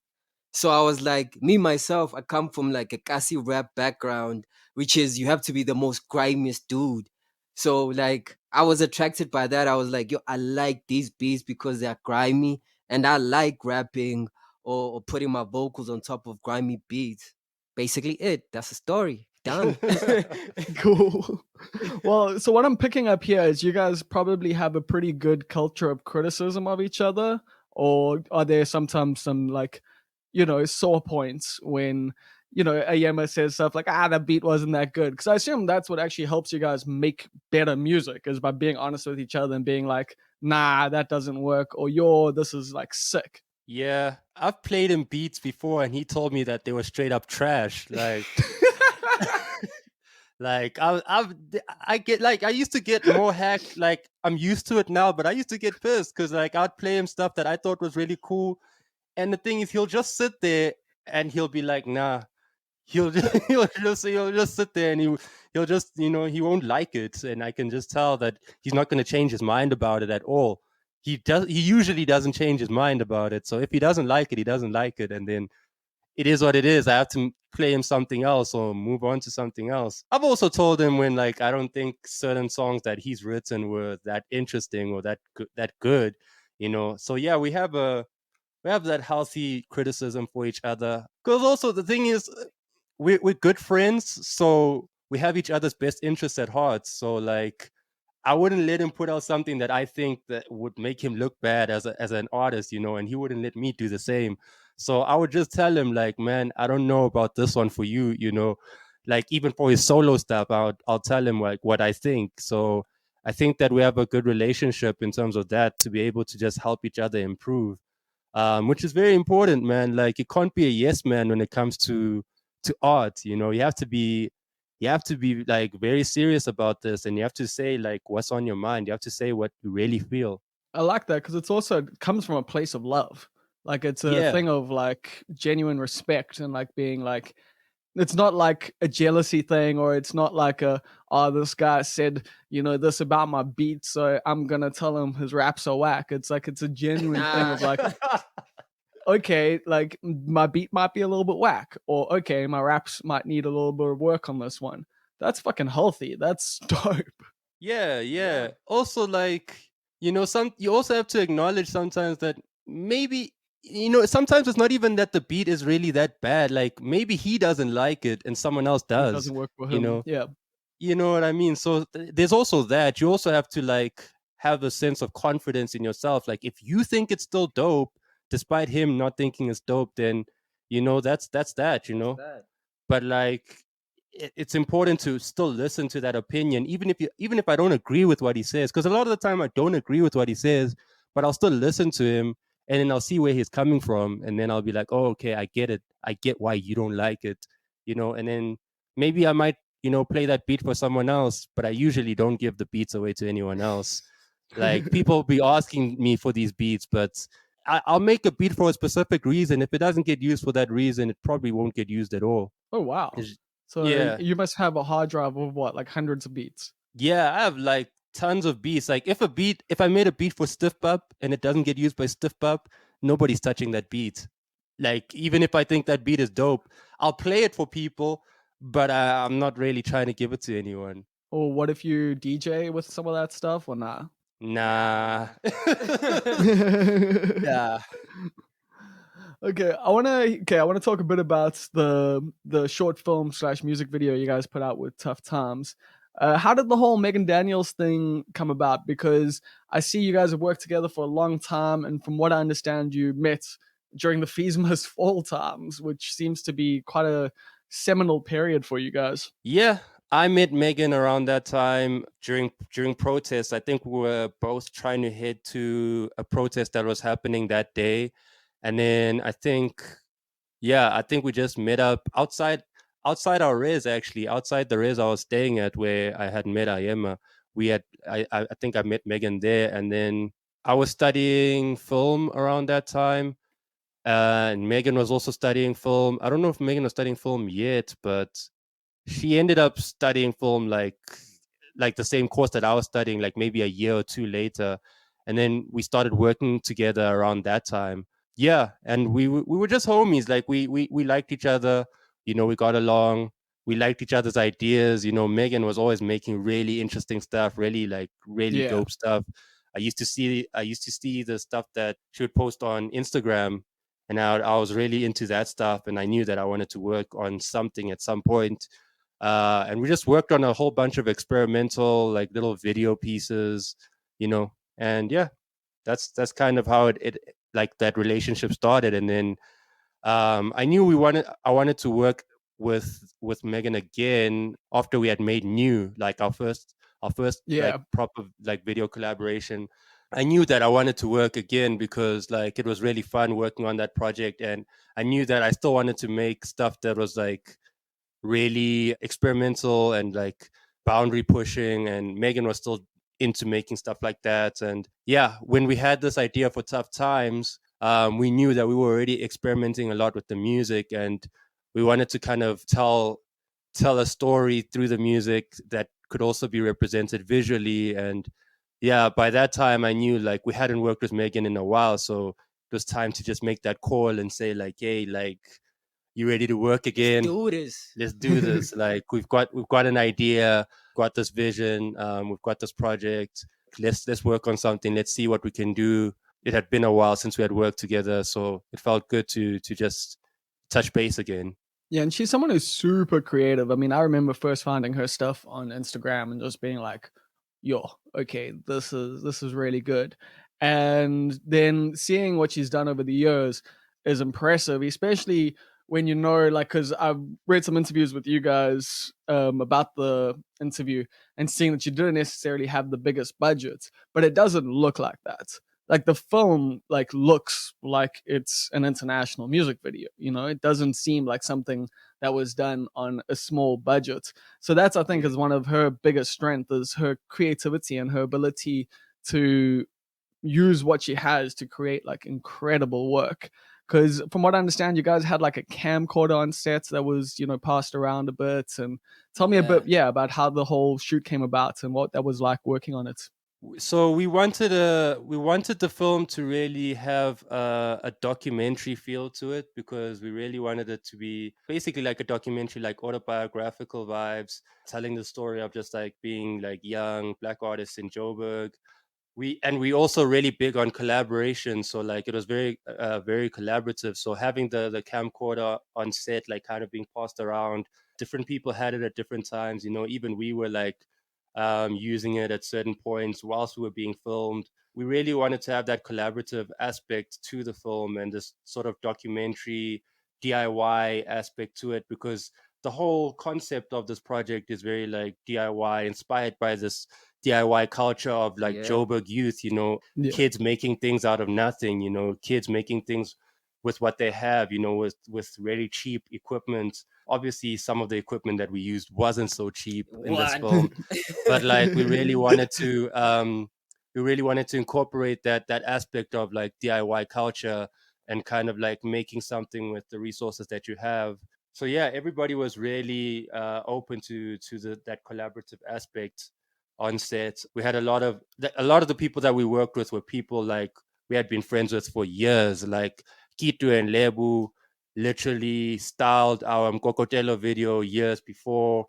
So I was like, me myself, I come from like a Kasi rap background, which is you have to be the most grimiest dude. So like I was attracted by that. I was like, yo, I like these beats because they're grimy, and I like rapping or putting my vocals on top of grimy beats. Basically it. That's the story. Done. Cool. Well, so what I'm picking up here is you guys probably have a pretty good culture of criticism of each other, or are there sometimes some like, sore points when, Ayema says stuff like, the beat wasn't that good? Because I assume that's what actually helps you guys make better music, is by being honest with each other and being like, nah, that doesn't work, or this is like sick. Yeah, I've played him beats before, and he told me that they were straight up trash. Like, like I get like I used to get more hacked. Like I'm used to it now, but I used to get pissed because like I'd play him stuff that I thought was really cool, and the thing is, he'll just sit there and he'll be like, nah. He'll just, he'll just sit there and he'll just he won't like it, and I can just tell that he's not going to change his mind about it at all. He usually doesn't change his mind about it. So if he doesn't like it, he doesn't like it, and then it is what it is. I have to play him something else or move on to something else. I've also told him when like I don't think certain songs that he's written were that interesting or that good. So yeah, we have that healthy criticism for each other. Because also the thing is, we're good friends, so we have each other's best interests at heart. So like, I wouldn't let him put out something that I think that would make him look bad as an artist, and he wouldn't let me do the same. So I would just tell him like, man, I don't know about this one for you, like even for his solo stuff, I'll tell him like what I think. So I think that we have a good relationship in terms of that, to be able to just help each other improve, which is very important, man. Like you can't be a yes man when it comes to art. You have to be like very serious about this, and you have to say like what's on your mind. You have to say what you really feel. I like that because it comes from a place of love. Like it's a Yeah. thing of like genuine respect and like being like, it's not like a jealousy thing, or it's not like this guy said, this about my beat, so I'm gonna tell him his raps are whack. It's like, it's a genuine thing of like, okay, like my beat might be a little bit whack, or okay, my raps might need a little bit of work on this one. That's fucking healthy. That's dope. Yeah. Also, like, you also have to acknowledge sometimes that maybe, sometimes it's not even that the beat is really that bad. Like maybe he doesn't like it and someone else It does. doesn't work for him. Yeah. You know what I mean? So there's also that. You also have to like have a sense of confidence in yourself. Like if you think it's still dope, despite him not thinking it's dope, then that's that. But like it's important to still listen to that opinion, even if I don't agree with what he says, because a lot of the time I don't agree with what he says, but I'll still listen to him, and then I'll see where he's coming from, and then I'll be like, oh, okay, I get it. I get why you don't like it, and then maybe I might, play that beat for someone else, but I usually don't give the beats away to anyone else. Like, people be asking me for these beats, but I'll make a beat for a specific reason. If it doesn't get used for that reason, it probably won't get used at all. Oh wow. So Yeah. you must have a hard drive of what, like hundreds of beats? Yeah, I have like tons of beats. Like if I made a beat for Stiff Pap and it doesn't get used by Stiff Pap, nobody's touching that beat. Like, even if I think that beat is dope, I'll play it for people, but I'm not really trying to give it to anyone. Or what if you DJ with some of that stuff or nah? Nah. Yeah. Okay, I wanna talk a bit about the short film / music video you guys put out with Tough Times. How did the whole Megan Daniels thing come about? Because I see you guys have worked together for a long time, and from what I understand, you met during the FISMA's fall times, which seems to be quite a seminal period for you guys. Yeah, I met Megan around that time during protests. I think we were both trying to head to a protest that was happening that day. And then I think we just met up outside our res, actually, outside the res I was staying at, where I had met Ayema. I think I met Megan there, and then I was studying film around that time. And Megan was also studying film. I don't know if Megan was studying film yet, but she ended up studying film like the same course that I was studying, like maybe a year or two later. And then we started working together around that time. Yeah, and we were just homies. Like, we liked each other. We got along. We liked each other's ideas. Megan was always making really interesting stuff, really Yeah. dope stuff. I used to see the stuff that she would post on Instagram, and I was really into that stuff, and I knew that I wanted to work on something at some point. And we just worked on a whole bunch of experimental, like, little video pieces, and yeah, that's kind of how it like that relationship started. And then I knew I wanted to work with Megan again after we had made New, like our first Yeah. like proper like video collaboration. I knew that I wanted to work again because, like, it was really fun working on that project, and I knew that I still wanted to make stuff that was like really experimental and like boundary pushing, and Megan was still into making stuff like that. And yeah, when we had this idea for Tough Times, we knew that we were already experimenting a lot with the music, and we wanted to kind of tell a story through the music that could also be represented visually. And yeah, by that time I knew, like, we hadn't worked with Megan in a while, so it was time to just make that call and say, like, hey, like, you ready to work again? Let's do this. Like, we've got an idea, got this vision, we've got this project. Let's work on something. Let's see what we can do. It had been a while since we had worked together, so it felt good to just touch base again. Yeah, and she's someone who's super creative. I mean, I remember first finding her stuff on Instagram and just being like, "Yo, okay, this is really good." And then seeing what she's done over the years is impressive, especially when like, because I've read some interviews with you guys about the interview and seeing that you didn't necessarily have the biggest budgets, but it doesn't look like that. Like, the film like looks like it's an international music video. It doesn't seem like something that was done on a small budget. So that's, I think, is one of her biggest strengths, is her creativity and her ability to use what she has to create like incredible work. Because from what I understand, you guys had like a camcorder on set that was, passed around a bit. And tell me a bit, about how the whole shoot came about and what that was like working on it. So we wanted the film to really have a documentary feel to it, because we really wanted it to be basically like a documentary, like autobiographical vibes, telling the story of just like being like young Black artists in Joburg. We also really big on collaboration, so like it was very collaborative. So having the camcorder on set, like, kind of being passed around, different people had it at different times. Even we were like using it at certain points whilst we were being filmed. We really wanted to have that collaborative aspect to the film and this sort of documentary DIY aspect to it, because the whole concept of this project is very like DIY, inspired by this DIY culture of like Yeah. Joburg youth, you know, Yeah. kids making things out of nothing, you know, kids making things with what they have, you know, with really cheap equipment. Obviously, some of the equipment that we used wasn't so cheap in this What? film, but like we really wanted to incorporate that aspect of like DIY culture and kind of like making something with the resources that you have. So yeah, everybody was really open to that collaborative aspect on set. We had a lot of the people that we worked with were people like we had been friends with for years, like Kitu and Lebu literally styled our Mkokotelo video years before.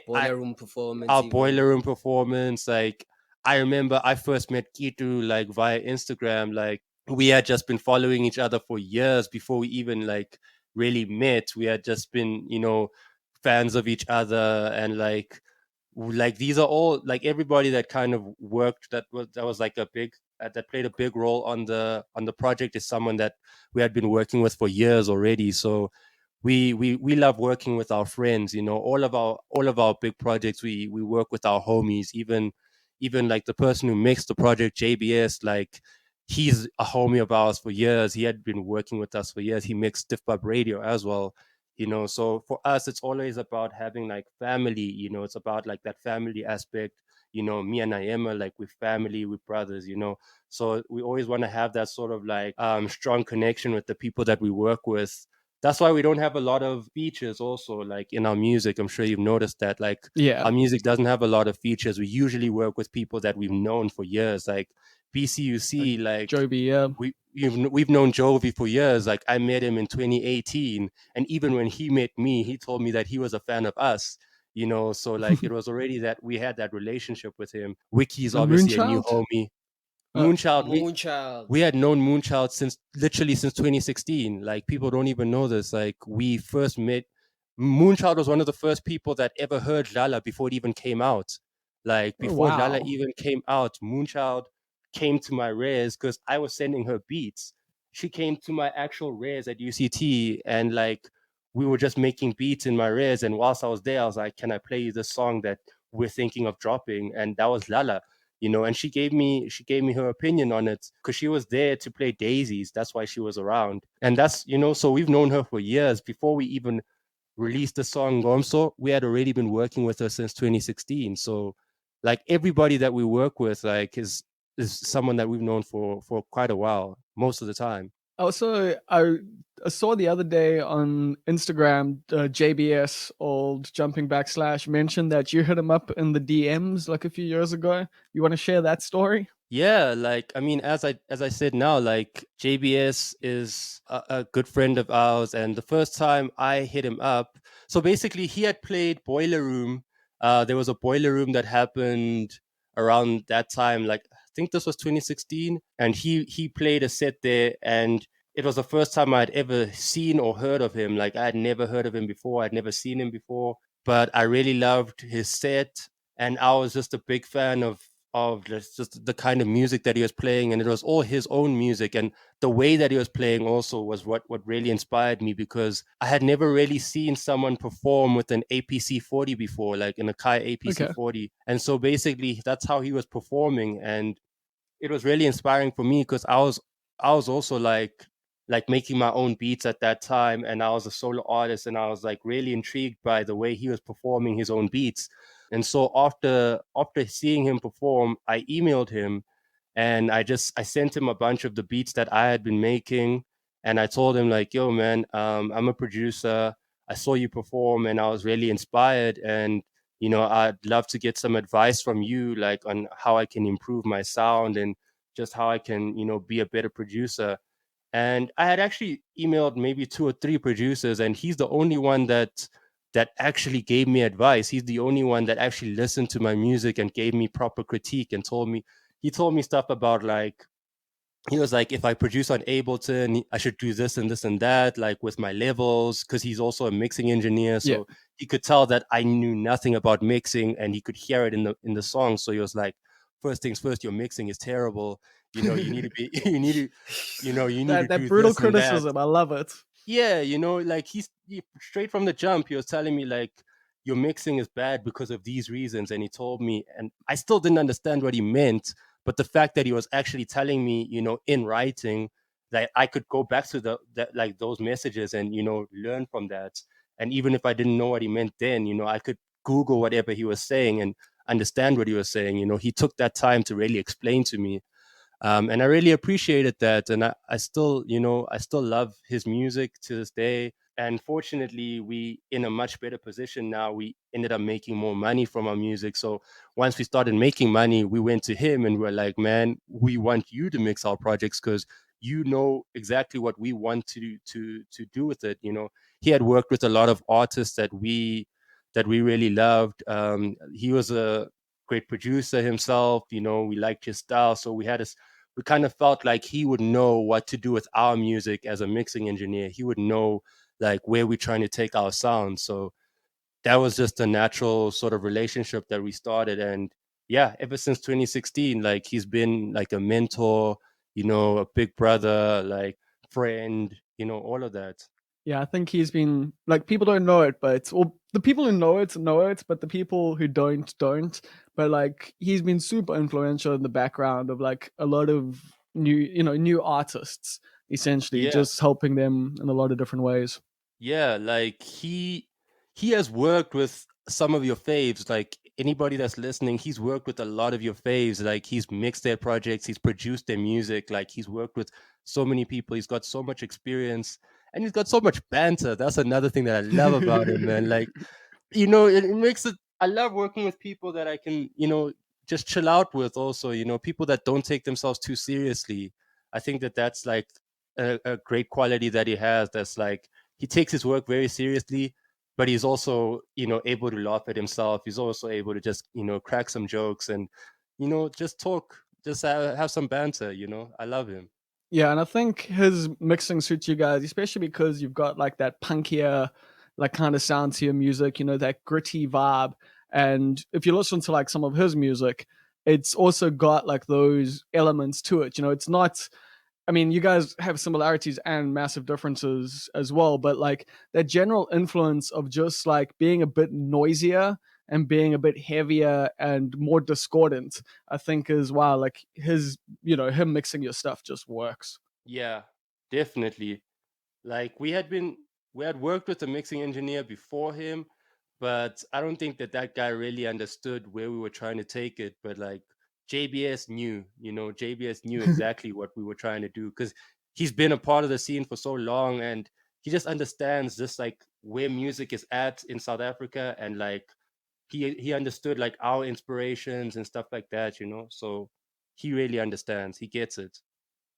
Boiler room performance. Our even. boiler room performance, like I remember I first met Kitu like via Instagram. Like we had just been following each other for years before we even like really met. We had just been, you know, fans of each other, and like these are all like everybody that kind of worked that was like a big that played a big role on the project is someone that we had been working with for years already. So we love working with our friends, you know. All of our big projects, we work with our homies. Even like the person who makes the project, JBS, like he's a homie of ours for years. He had been working with us for years. He makes Stiff Pap radio as well, you know. So for us, it's always about having like family, you know. It's about like that family aspect, you know. Me and Ayema, like we're family, we're brothers, you know. So we always want to have that sort of like strong connection with the people that we work with. That's why we don't have a lot of features also, like in our music. I'm sure you've noticed that, like Yeah. our music doesn't have a lot of features. We usually work with people that we've known for years, like BCUC, like Joby, yeah. we've known Jovi for years. Like I met him in 2018, and even when he met me, he told me that he was a fan of us, you know. So like it was already that we had that relationship with him. Wiki's And obviously a new Moonchild? homie. Uh, Moonchild, Moonchild. we had known Moonchild since 2016. Like people don't even know this. Like we first met, Moonchild was one of the first people that ever heard Lala before it even came out. Like oh, before Lala wow. even came out, Moonchild came to my res because I was sending her beats. She came to my actual res at UCT, and like we were just making beats in my res. And whilst I was there, I was like, "Can I play you this song that we're thinking of dropping?" And that was Lala, you know. And she gave me her opinion on it because she was there to play daisies. That's why she was around. And that's, you know, so we've known her for years. Before we even released the song Gomso, we had already been working with her since 2016. So like everybody that we work with like is someone that we've known for quite a while, most of the time. Also, I saw the other day on Instagram, JBS, old jumping backslash, mentioned that you hit him up in the DMs like a few years ago. You want to share that story? Yeah, like I mean, as I said now, like JBS is a good friend of ours, and the first time I hit him up, so basically he had played Boiler Room. There was a Boiler Room that happened around that time, like I think this was 2016, and he played a set there, and it was the first time I'd ever seen or heard of him. Like I had never heard of him before, I'd never seen him before, but I really loved his set, and I was just a big fan of just the kind of music that he was playing, and it was all his own music, and the way that he was playing also was what really inspired me, because I had never really seen someone perform with an APC 40 before, like in a Kai APC 40. And so basically that's how he was performing, and it was really inspiring for me because I was also like making my own beats at that time, and I was a solo artist, and I was like really intrigued by the way he was performing his own beats. And so after seeing him perform, I emailed him, and I sent him a bunch of the beats that I had been making, and I told him like, yo man, I'm a producer, I saw you perform and I was really inspired, and you know, I'd love to get some advice from you, like on how I can improve my sound and just how I can, you know, be a better producer. And I had actually emailed maybe 2 or 3 producers, and he's the only one that actually gave me advice. He's the only one that actually listened to my music and gave me proper critique and he told me stuff about like, he was like, if I produce on Ableton, I should do this and this and that, like with my levels, because he's also a mixing engineer. So Yeah. he could tell that I knew nothing about mixing, and he could hear it in the song. So he was like, first things first, your mixing is terrible. You know, you need to be, you need to That do brutal this and that. criticism, I love it. Yeah, you know, like he straight from the jump, he was telling me like, your mixing is bad because of these reasons. And he told me, and I still didn't understand what he meant, but the fact that he was actually telling me, in writing, that I could go back to like those messages and learn from that. And even if I didn't know what he meant then, I could Google whatever he was saying and understand what he was saying. He took that time to really explain to me. And I really appreciated that. And I still, I still love his music to this day. And fortunately, we in a much better position now. We ended up making more money from our music. So once we started making money, we went to him and we're like, man, we want you to mix our projects because you know exactly what we want to do with it. He had worked with a lot of artists that we really loved. He was a great producer himself. We liked his style, so we kind of felt like he would know what to do with our music as a mixing engineer. He would know like where we're trying to take our sound. So that was just a natural sort of relationship that we started. And yeah, ever since 2016, like he's been like a mentor, a big brother, like friend, all of that. Yeah, I think he's been like, people don't know it, but the people who know it, but the people who don't. But like, he's been super influential in the background of like a lot of new artists, essentially, Yeah. just helping them in a lot of different ways. Yeah, like he has worked with some of your faves. Like anybody that's listening, he's worked with a lot of your faves. Like he's mixed their projects, he's produced their music. Like he's worked with so many people. He's got so much experience, and he's got so much banter. That's another thing that I love about him, man. Like it makes it. I love working with people that I can just chill out with. Also, people that don't take themselves too seriously. I think that that's like a great quality that he has. That's like he takes his work very seriously, but he's also able to laugh at himself. He's also able to just crack some jokes and just talk, just have some banter. I love him. Yeah, and I think his mixing suits you guys, especially because you've got like that punkier, like kind of sound to your music, that gritty vibe. And if you listen to like some of his music, it's also got like those elements to it. It's not, I mean, you guys have similarities and massive differences as well, but like that general influence of just like being a bit noisier and being a bit heavier and more discordant, I think is why like him mixing your stuff just works. Yeah, definitely. Like we had worked with a mixing engineer before him, but I don't think that guy really understood where we were trying to take it. But like JBS knew exactly what we were trying to do because he's been a part of the scene for so long, and he just understands just like where music is at in South Africa, and like he understood like our inspirations and stuff like that. So he really understands. He gets it.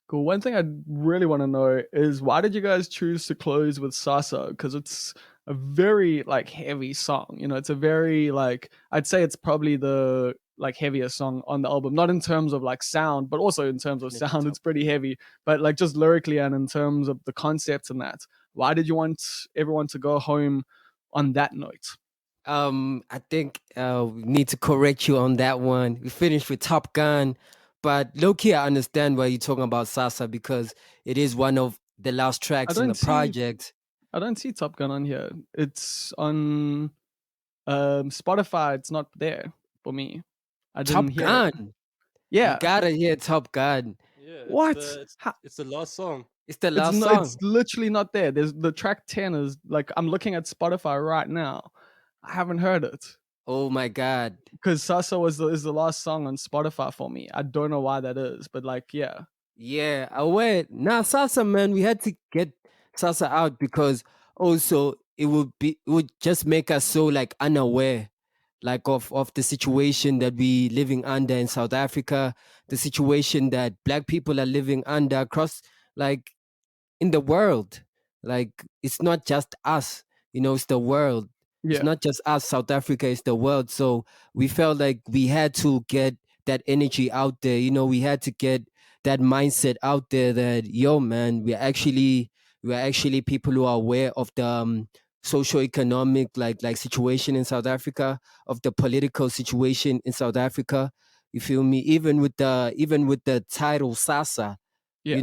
Cool. One thing I really want to know is, why did you guys choose to close with Sasa? Because it's a very like heavy song. It's a very like, I'd say it's probably the like heaviest song on the album. Not in terms of like sound, but also in terms of Definitely sound, top. it's pretty heavy. But like just lyrically and in terms of the concepts and that. Why did you want everyone to go home on that note? I think we need to correct you on that one. We finished with Top Gun, but low key, I understand why you're talking about Sasa because it is one of the last I tracks in the don't see project. I don't see Top Gun on here. It's on Spotify. It's not there for me. I didn't Top hear it. Gun, you Yeah. gotta hear Top Gun. Yeah, it's What? the it's it's the last song. It's the It's last no, it's song. literally not there. There's the track 10 is like, I'm looking at Spotify right now. I haven't heard it Oh my god. because Sasa is the last song on Spotify for me. I don't know why that is, but like, yeah. Yeah, I went. Nah, Sasa, man, we had to get Sasa out because also it would just make us so like unaware like of the situation that we living under in South Africa, the situation that black people are living under across like in the world. Like it's not just us, it's the world. It's Yeah. not just us, South Africa, it's the world. So we felt like we had to get that energy out there. We had to get that mindset out there that yo man, we're actually people who are aware of the socio-economic like situation in South Africa, of the political situation in South Africa. You feel me? Even with the title Sasa, Yeah. you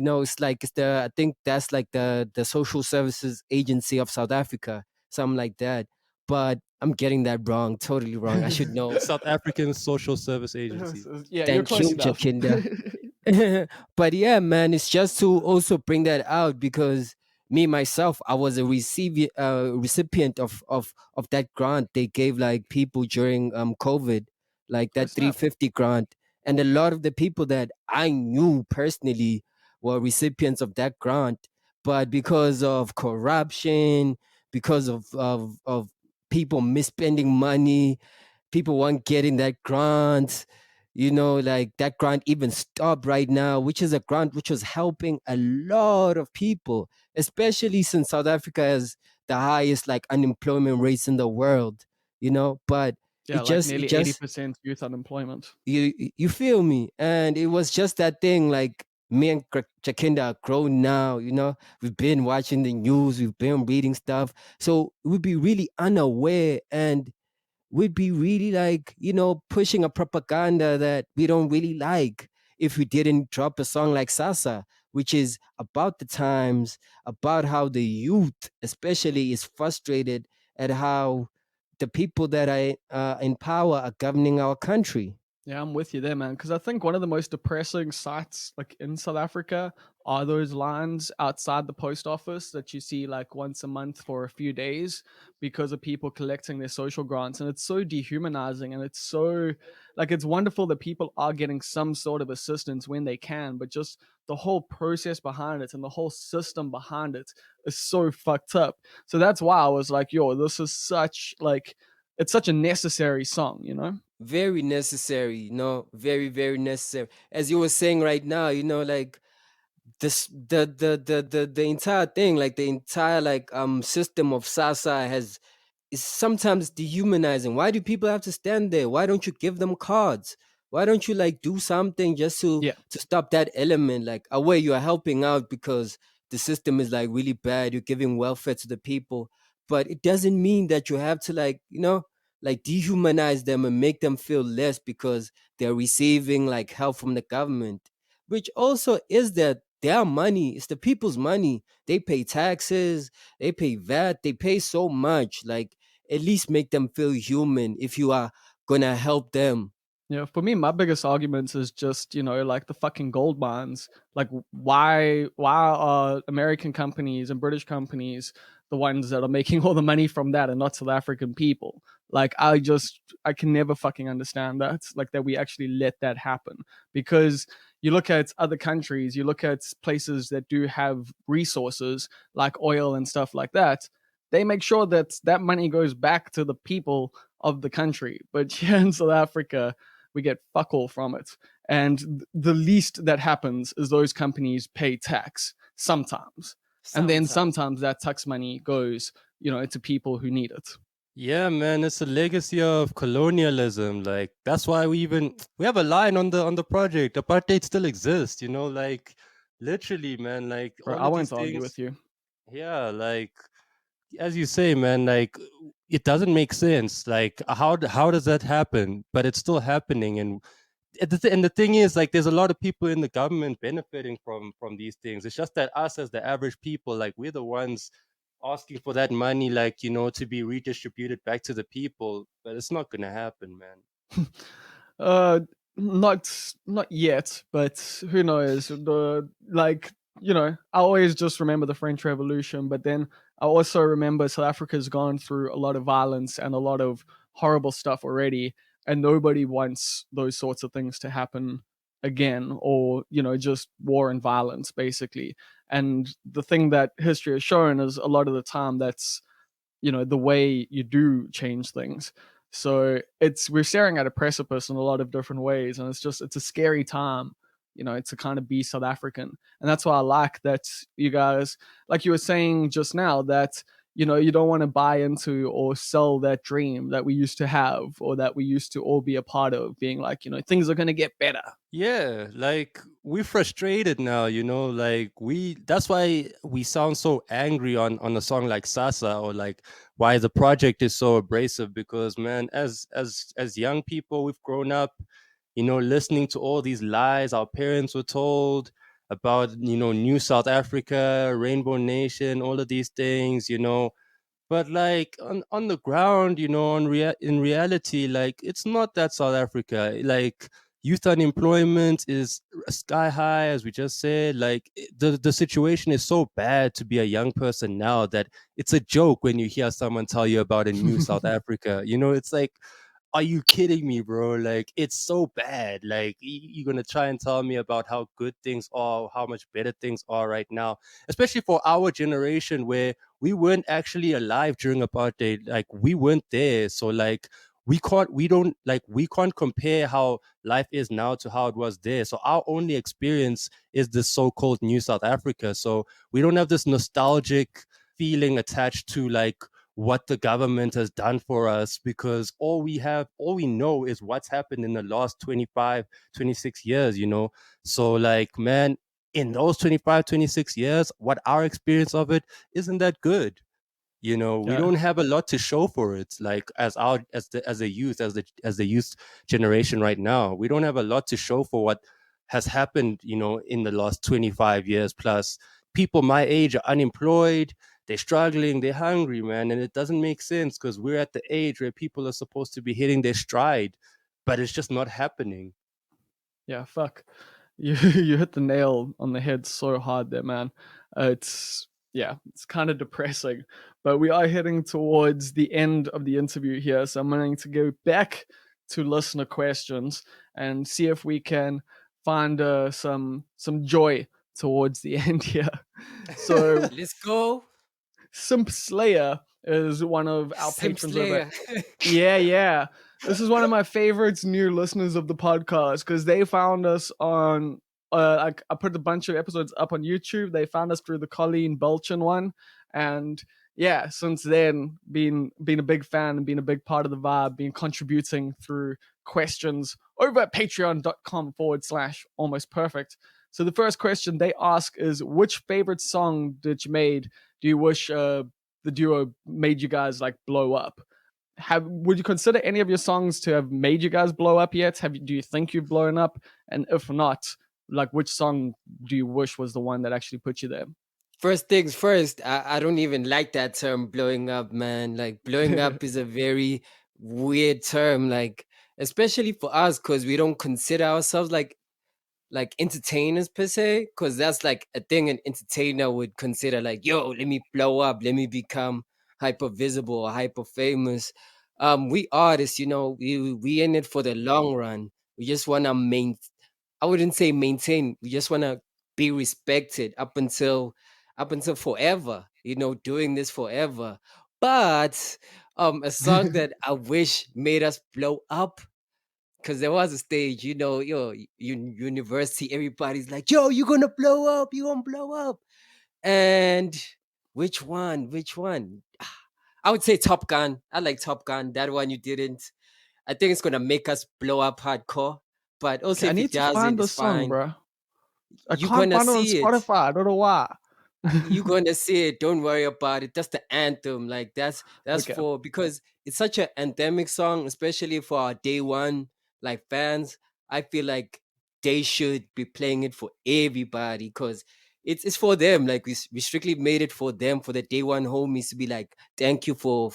know, it's like I think that's like the social services agency of South Africa, something like that. but I'm getting that wrong, totally wrong. I should know. South African Social Service Agency. Yeah, you're Thank close you, enough. Jakinda. But yeah, man, it's just to also bring that out because me myself, I was a recipient of that grant they gave like people during COVID, like Oh, that snap. 350 grant, and a lot of the people that I knew personally were recipients of that grant, but because of corruption, because of people misspending money, people weren't getting that grant, like that grant even stopped right now, which is a grant which was helping a lot of people, especially since South Africa has the highest like unemployment rates in the world, but Yeah, it like just nearly 80% youth unemployment. you feel me, and it was just that thing, like me and Jakinda are grown now, we've been watching the news, we've been reading stuff, so we'd be really unaware, and we'd be really like, pushing a propaganda that we don't really like if we didn't drop a song like Sasa, which is about the times, about how the youth especially is frustrated at how the people that are in power are governing our country. Yeah, I'm with you there, man. Because I think one of the most depressing sights, like in South Africa, are those lines outside the post office that you see like once a month for a few days because of people collecting their social grants. And it's so dehumanizing. And it's so, like, it's wonderful that people are getting some sort of assistance when they can, but just the whole process behind it and the whole system behind it is so fucked up. So that's why I was like, yo, this is such, like, it's such a necessary song, you know? Very necessary, very, very necessary. As you were saying right now, like this the entire thing, like the entire like system of Sasa is sometimes dehumanizing. Why do people have to stand there? Why don't you give them cards? Why don't you like do something just to Yeah. stop that element? Like away you are helping out because the system is like really bad. You're giving welfare to the people, but it doesn't mean that you have to like like dehumanize them and make them feel less because they're receiving like help from the government, which also is that their money. It's the people's money. They pay taxes, they pay VAT, they pay so much. Like at least make them feel human if you are gonna help them. Yeah, for me, my biggest arguments is just, like the fucking gold mines. Like, why are American companies and British companies the ones that are making all the money from that and not South African people? Like, I can never fucking understand that. Like, that we actually let that happen. Because you look at other countries, you look at places that do have resources like oil and stuff like that, they make sure that that money goes back to the people of the country. But here in South Africa, we get fuck all from it. And the least that happens is those companies pay tax sometimes. And then sometimes that tax money goes, to people who need it. Yeah, man, it's a legacy of colonialism. Like that's why we have a line on the project. Apartheid still exists, like literally, man. Like Bro, all I of these won't argue with things. you. Yeah, like as you say, man, like it doesn't make sense. Like how does that happen? But it's still happening, and the thing is, like, there's a lot of people in the government benefiting from these things. It's just that us as the average people, like, we're the ones asking for that money, like, to be redistributed back to the people. But it's not gonna happen, man. uh not yet, but who knows? I always just remember the French Revolution, but then I also remember South Africa's gone through a lot of violence and a lot of horrible stuff already, and nobody wants those sorts of things to happen again, or just war and violence basically. And the thing that history has shown is a lot of the time that's the way you do change things. So we're staring at a precipice in a lot of different ways, and it's a scary time, to kind of be South African. And that's why I like that you guys, like you were saying just now, that you don't want to buy into or sell that dream that we used to have, or that we used to all be a part of, being like, things are going to get better. Yeah, like we're frustrated now, like that's why we sound so angry on a song like Sasa, or like why the project is so abrasive, because man, as young people, we've grown up, listening to all these lies our parents were told about, New South Africa, Rainbow Nation, all of these things, But like on the ground, in reality, like it's not that South Africa. Like youth unemployment is sky high, as we just said. Like the situation is so bad to be a young person now that it's a joke when you hear someone tell you about a new South Africa. It's like, are you kidding me, bro? Like it's so bad. Like you're gonna try and tell me about how good things are, how much better things are right now, especially for our generation where we weren't actually alive during apartheid. Like we weren't there, so like we can't compare how life is now to how it was there. So our only experience is this so-called new South Africa. So we don't have this nostalgic feeling attached to like what the government has done for us, because all we know is what's happened in the last 25, 26 years. So like, man, in those 25, 26 years, what our experience of it isn't that good. We don't have a lot to show for it. Like as the youth generation right now, we don't have a lot to show for what has happened, in the last 25 years plus. People my age are unemployed, they're struggling, they're hungry, man, and it doesn't make sense because we're at the age where people are supposed to be hitting their stride, but it's just not happening. Yeah, fuck. You hit the nail on the head so hard there, man. It's kind of depressing, but we are heading towards the end of the interview here, so I'm going to go back to listener questions and see if we can find some joy towards the end here. So Let's go. Simp Slayer is one of our Simp patrons Slayer. over. Yeah. This is one of my favorites, new listeners of the podcast, because they found us on. I put a bunch of episodes up on YouTube. They found us through the Colleen Belchin one, and yeah, since then, been a big fan and been a big part of the vibe, been contributing through questions over at patreon.com/almost perfect. So the first question they ask is, which favorite song that you made do you wish the duo made you guys like blow up? Would you consider any of your songs to have made you guys blow up yet? Do you think you've blown up? And if not, like which song do you wish was the one that actually put you there? First things first, I don't even like that term blowing up, man. Like blowing up is a very weird term, like especially for us, because we don't consider ourselves like entertainers per se, because that's like a thing an entertainer would consider, like, yo, let me blow up, let me become hyper visible or hyper famous. We artists, we in it for the long run. We just want to I wouldn't say maintain, we just want to be respected up until forever, doing this forever. But a song that I wish made us blow up, because there was a stage, university, everybody's like, yo, you're gonna blow up, and which one? I would say Top Gun. I like Top Gun. That one you didn't. I think it's gonna make us blow up hardcore, but also I if need it to doesn't, find the it's song, fine. bro. I You're can't gonna find it on see it. Spotify. I don't know why. You're gonna see it. Don't worry about it. That's the anthem. Like that's Okay. for, because it's such an anthemic song, especially for our day one like fans. I feel like they should be playing it for everybody, because it's for them. Like we strictly made it for them, for the day one homies to be like, thank you for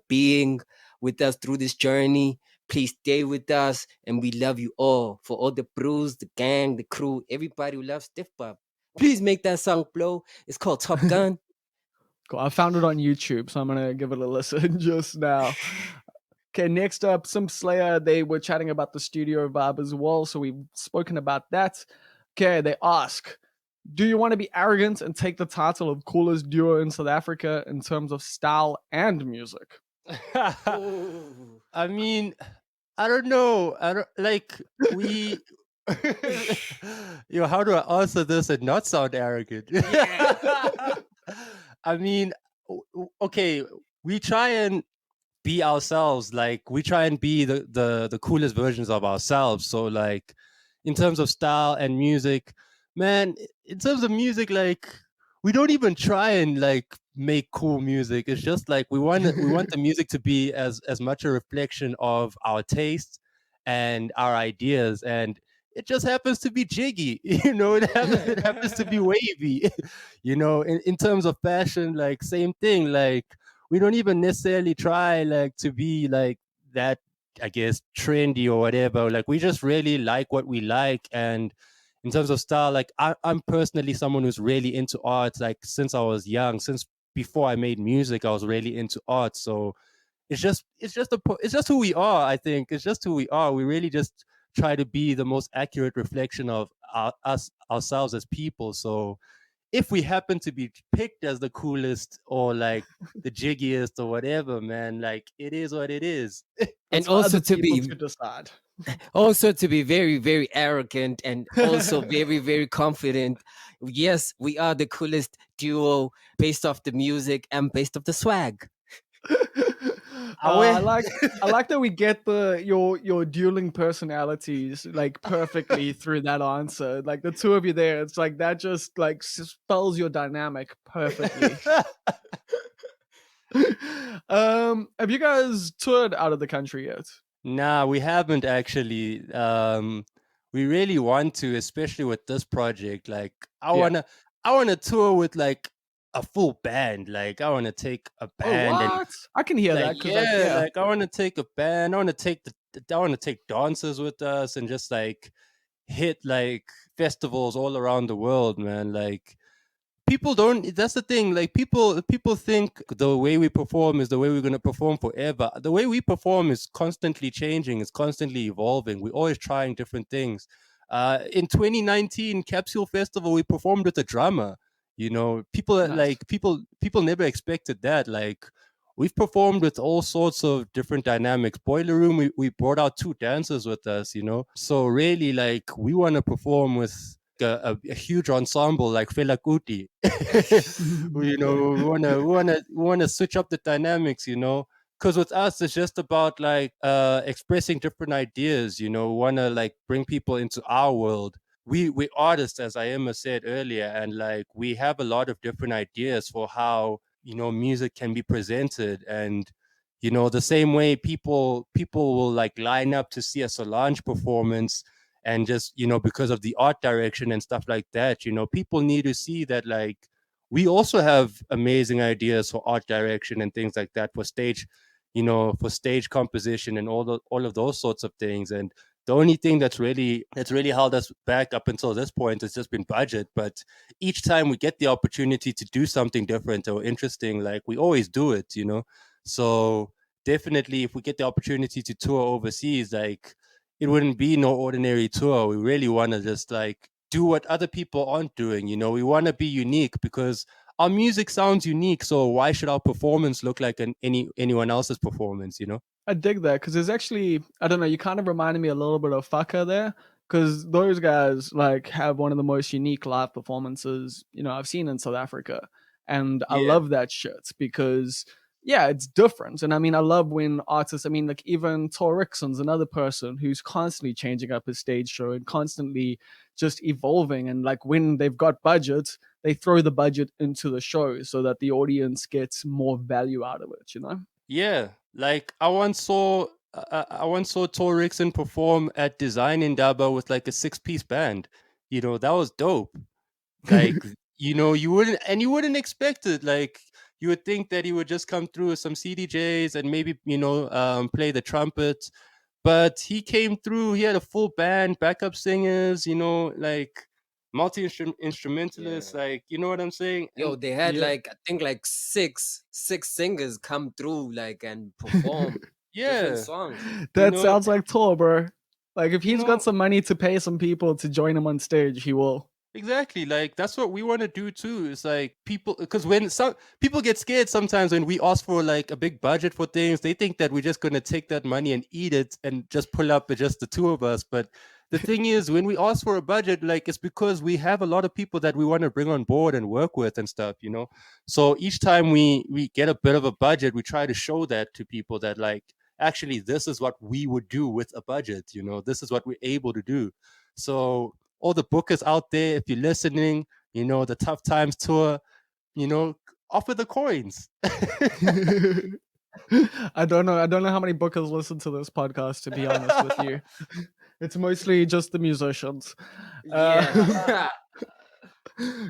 being with us through this journey. Please stay with us, and we love you all. For all the brews, the gang, the crew, everybody who loves Stiff Pap. Please make that song blow. It's called Top Gun. Cool. I found it on YouTube, so I'm gonna give it a listen just now. Okay, next up, Simp Slayer. They were chatting about the studio vibe as well, so we've spoken about that. Okay, they ask, do you want to be arrogant and take the title of coolest duo in South Africa in terms of style and music? I mean, I don't know. I don't like we. How do I answer this and not sound arrogant? I mean, okay, we try and be ourselves. Like we try and be the coolest versions of ourselves. So like, in terms of style and music, man, in terms of music, like we don't even try and like make cool music. It's just like we want the music to be as much a reflection of our taste and our ideas, and it just happens to be jiggy. It happens to be wavy. In terms of fashion, like same thing. Like we don't even necessarily try like to be like that, I guess, trendy or whatever. Like we just really like what we like. And in terms of style, like I'm personally someone who's really into art. Like since I was young, since before I made music, I was really into art. So it's just who we are. I think it's just who we are. We really just try to be the most accurate reflection of ourselves as people. So if we happen to be picked as the coolest or like the jiggiest or whatever, man, like it is what it is. And for also other to people be to decide. also to be very, very arrogant and also very, very confident. Yes, we are the coolest duo based off the music and based off the swag. I like that we get your dueling personalities like perfectly through that answer. Like the two of you there, it's like that just like spells your dynamic perfectly. Have you guys toured out of the country yet? Nah, we haven't actually. We really want to, especially with this project. Like, Yeah. I wanna tour with like a full band. Like, I wanna take a Oh, band and what? I can hear like, that because yeah, like I wanna take a band. I wanna take dancers with us and just like hit like festivals all around the world, man. Like people don't, that's the thing, like people think the way we perform is the way we're going to perform forever. The way we perform is constantly changing, it's constantly evolving, we're always trying different things. In 2019 Capsule Festival we performed with a drummer. You know, nice. people never expected that. Like we've performed with all sorts of different dynamics. Boiler Room, we brought out two dancers with us, you know. So really, like we want to perform with a huge ensemble like Fela Kuti. You know, we wanna switch up the dynamics, you know. Because with us, it's just about like expressing different ideas. You know, we wanna like bring people into our world. We artists, as Ayema said earlier, and like we have a lot of different ideas for how, you know, music can be presented. And you know, the same way people will like line up to see a Solange performance, and just, you know, because of the art direction and stuff like that, you know, people need to see that like we also have amazing ideas for art direction and things like that, for stage, you know, for stage composition and all of those sorts of things. And the only thing that's really held us back up until this point has just been budget. But each time we get the opportunity to do something different or interesting, like we always do it, you know. So definitely if we get the opportunity to tour overseas, like it wouldn't be no ordinary tour. We really want to just like do what other people aren't doing. You know, we want to be unique because our music sounds unique. So why should our performance look like anyone else's performance? You know? I dig that because there's actually, I don't know, you kind of reminded me a little bit of Fucker there because those guys like have one of the most unique live performances, you know, I've seen in South Africa. And I Yeah. love that shit because, yeah, it's different. And I mean, I love when artists, I mean, like even Tor Rickson's another person who's constantly changing up his stage show and constantly just evolving. And like when they've got budget, they throw the budget into the show so that the audience gets more value out of it, you know? Yeah. Like I once saw Tor Rickson perform at Design in Daba with like a 6-piece band. You know, that was dope. Like, you know, you wouldn't expect it. Like you would think that he would just come through with some CDJs and maybe, you know, play the trumpet. But he came through, he had a full band, backup singers, you know, like multi-instrumentalists, Yeah. like, you know what I'm saying? Yo, And they had Yeah. like I think like six singers come through like and perform different yeah, songs. you That know, sounds like Tor, bro. Like if you he's got know, some money to pay some people to join him on stage, he will. exactly. Like that's what we want to do too. It's like people, because when some people get scared sometimes when we ask for like a big budget for things, they think that we're just gonna take that money and eat it and just pull up with just the two of us. But the thing is, when we ask for a budget, like it's because we have a lot of people that we want to bring on board and work with and stuff, you know. So each time we get a bit of a budget, we try to show that to people that like actually this is what we would do with a budget, you know, this is what we're able to do. So all the bookers out there, if you're listening, you know, the Tough Times tour, you know, offer the coins. I don't know. I don't know how many bookers listen to this podcast, to be honest with you. It's mostly just the musicians. Yeah.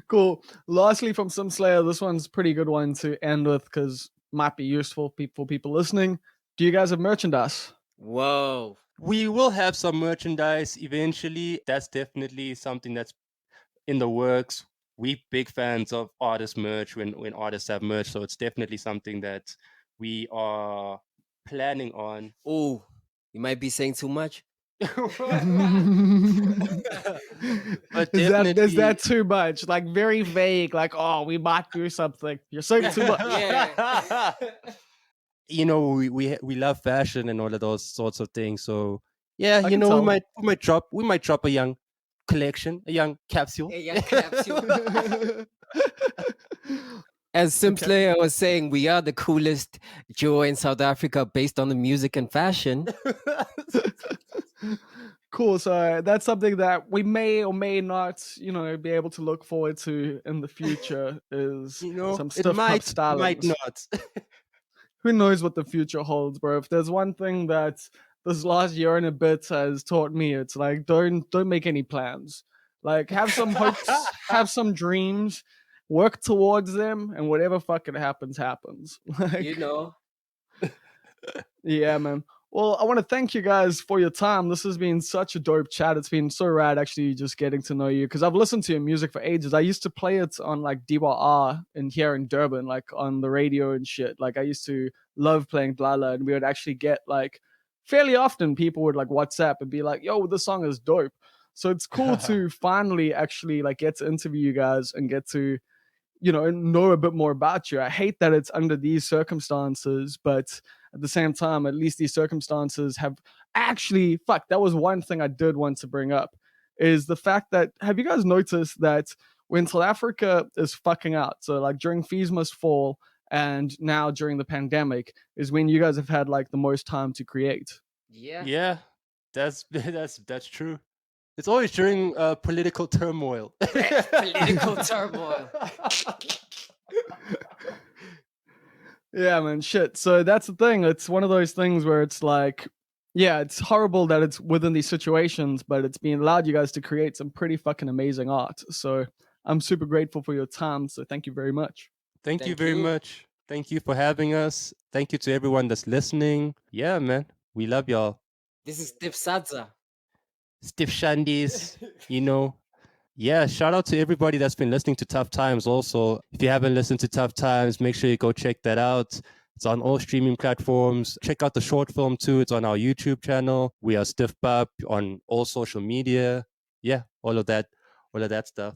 Cool. Lastly, from Sim Slayer, this one's a pretty good one to end with because might be useful for people listening. Do you guys have merchandise? Whoa. We will have some merchandise eventually. That's definitely something that's in the works. We big fans of artist merch when artists have merch, so it's definitely something that we are planning on. Oh, you might be saying too much. But Is definitely, that too much? Like very vague, like, oh, we might do something. You're saying too much. Yeah. you know, we love fashion and all of those sorts of things. So yeah, I you can know, tell. we might drop a young collection, a young capsule. A young capsule. As Simsley was saying, we are the coolest duo in South Africa based on the music and fashion. Cool. So that's something that we may or may not, be able to look forward to in the future. Is You know, some it Stiff Pap might stylings. not. Who knows what the future holds, bro? If there's one thing that this last year and a bit has taught me, it's like don't make any plans. Like have some hopes, have some dreams, work towards them, and whatever fucking happens, happens. Like, You know. yeah, man. Well, I want to thank you guys for your time. This has been such a dope chat. It's been so rad actually just getting to know you because I've listened to your music for ages. I used to play it on like DYR in here in Durban, like on the radio and shit. Like I used to love playing Dlala, and we would actually get like fairly often people would like WhatsApp and be like, yo, this song is dope. So it's cool to finally actually like get to interview you guys and get to know a bit more about you. I hate that it's under these circumstances, but at the same time, at least these circumstances have actually, that was one thing I did want to bring up is the fact that, have you guys noticed that when South Africa is fucking out, so like during Fees Must Fall and now during the pandemic is when you guys have had like the most time to create? Yeah. Yeah, that's true. It's always during political turmoil. Political turmoil. Yeah, man, shit. So that's the thing. It's one of those things where it's like, yeah, it's horrible that it's within these situations, but it's been allowed you guys to create some pretty fucking amazing art. So I'm super grateful for your time. So thank you very much. Thank you Thank very you. much. Thank you for having us. Thank you to everyone that's listening. Yeah, man. We love y'all. This is Stiff Sadza. Stiff Shandies, you know. Yeah, shout out to everybody that's been listening to Tough Times also. If you haven't listened to Tough Times, make sure you go check that out. It's on all streaming platforms. Check out the short film too. It's on our YouTube channel. We are Stiff Pap on all social media. Yeah, all of that stuff.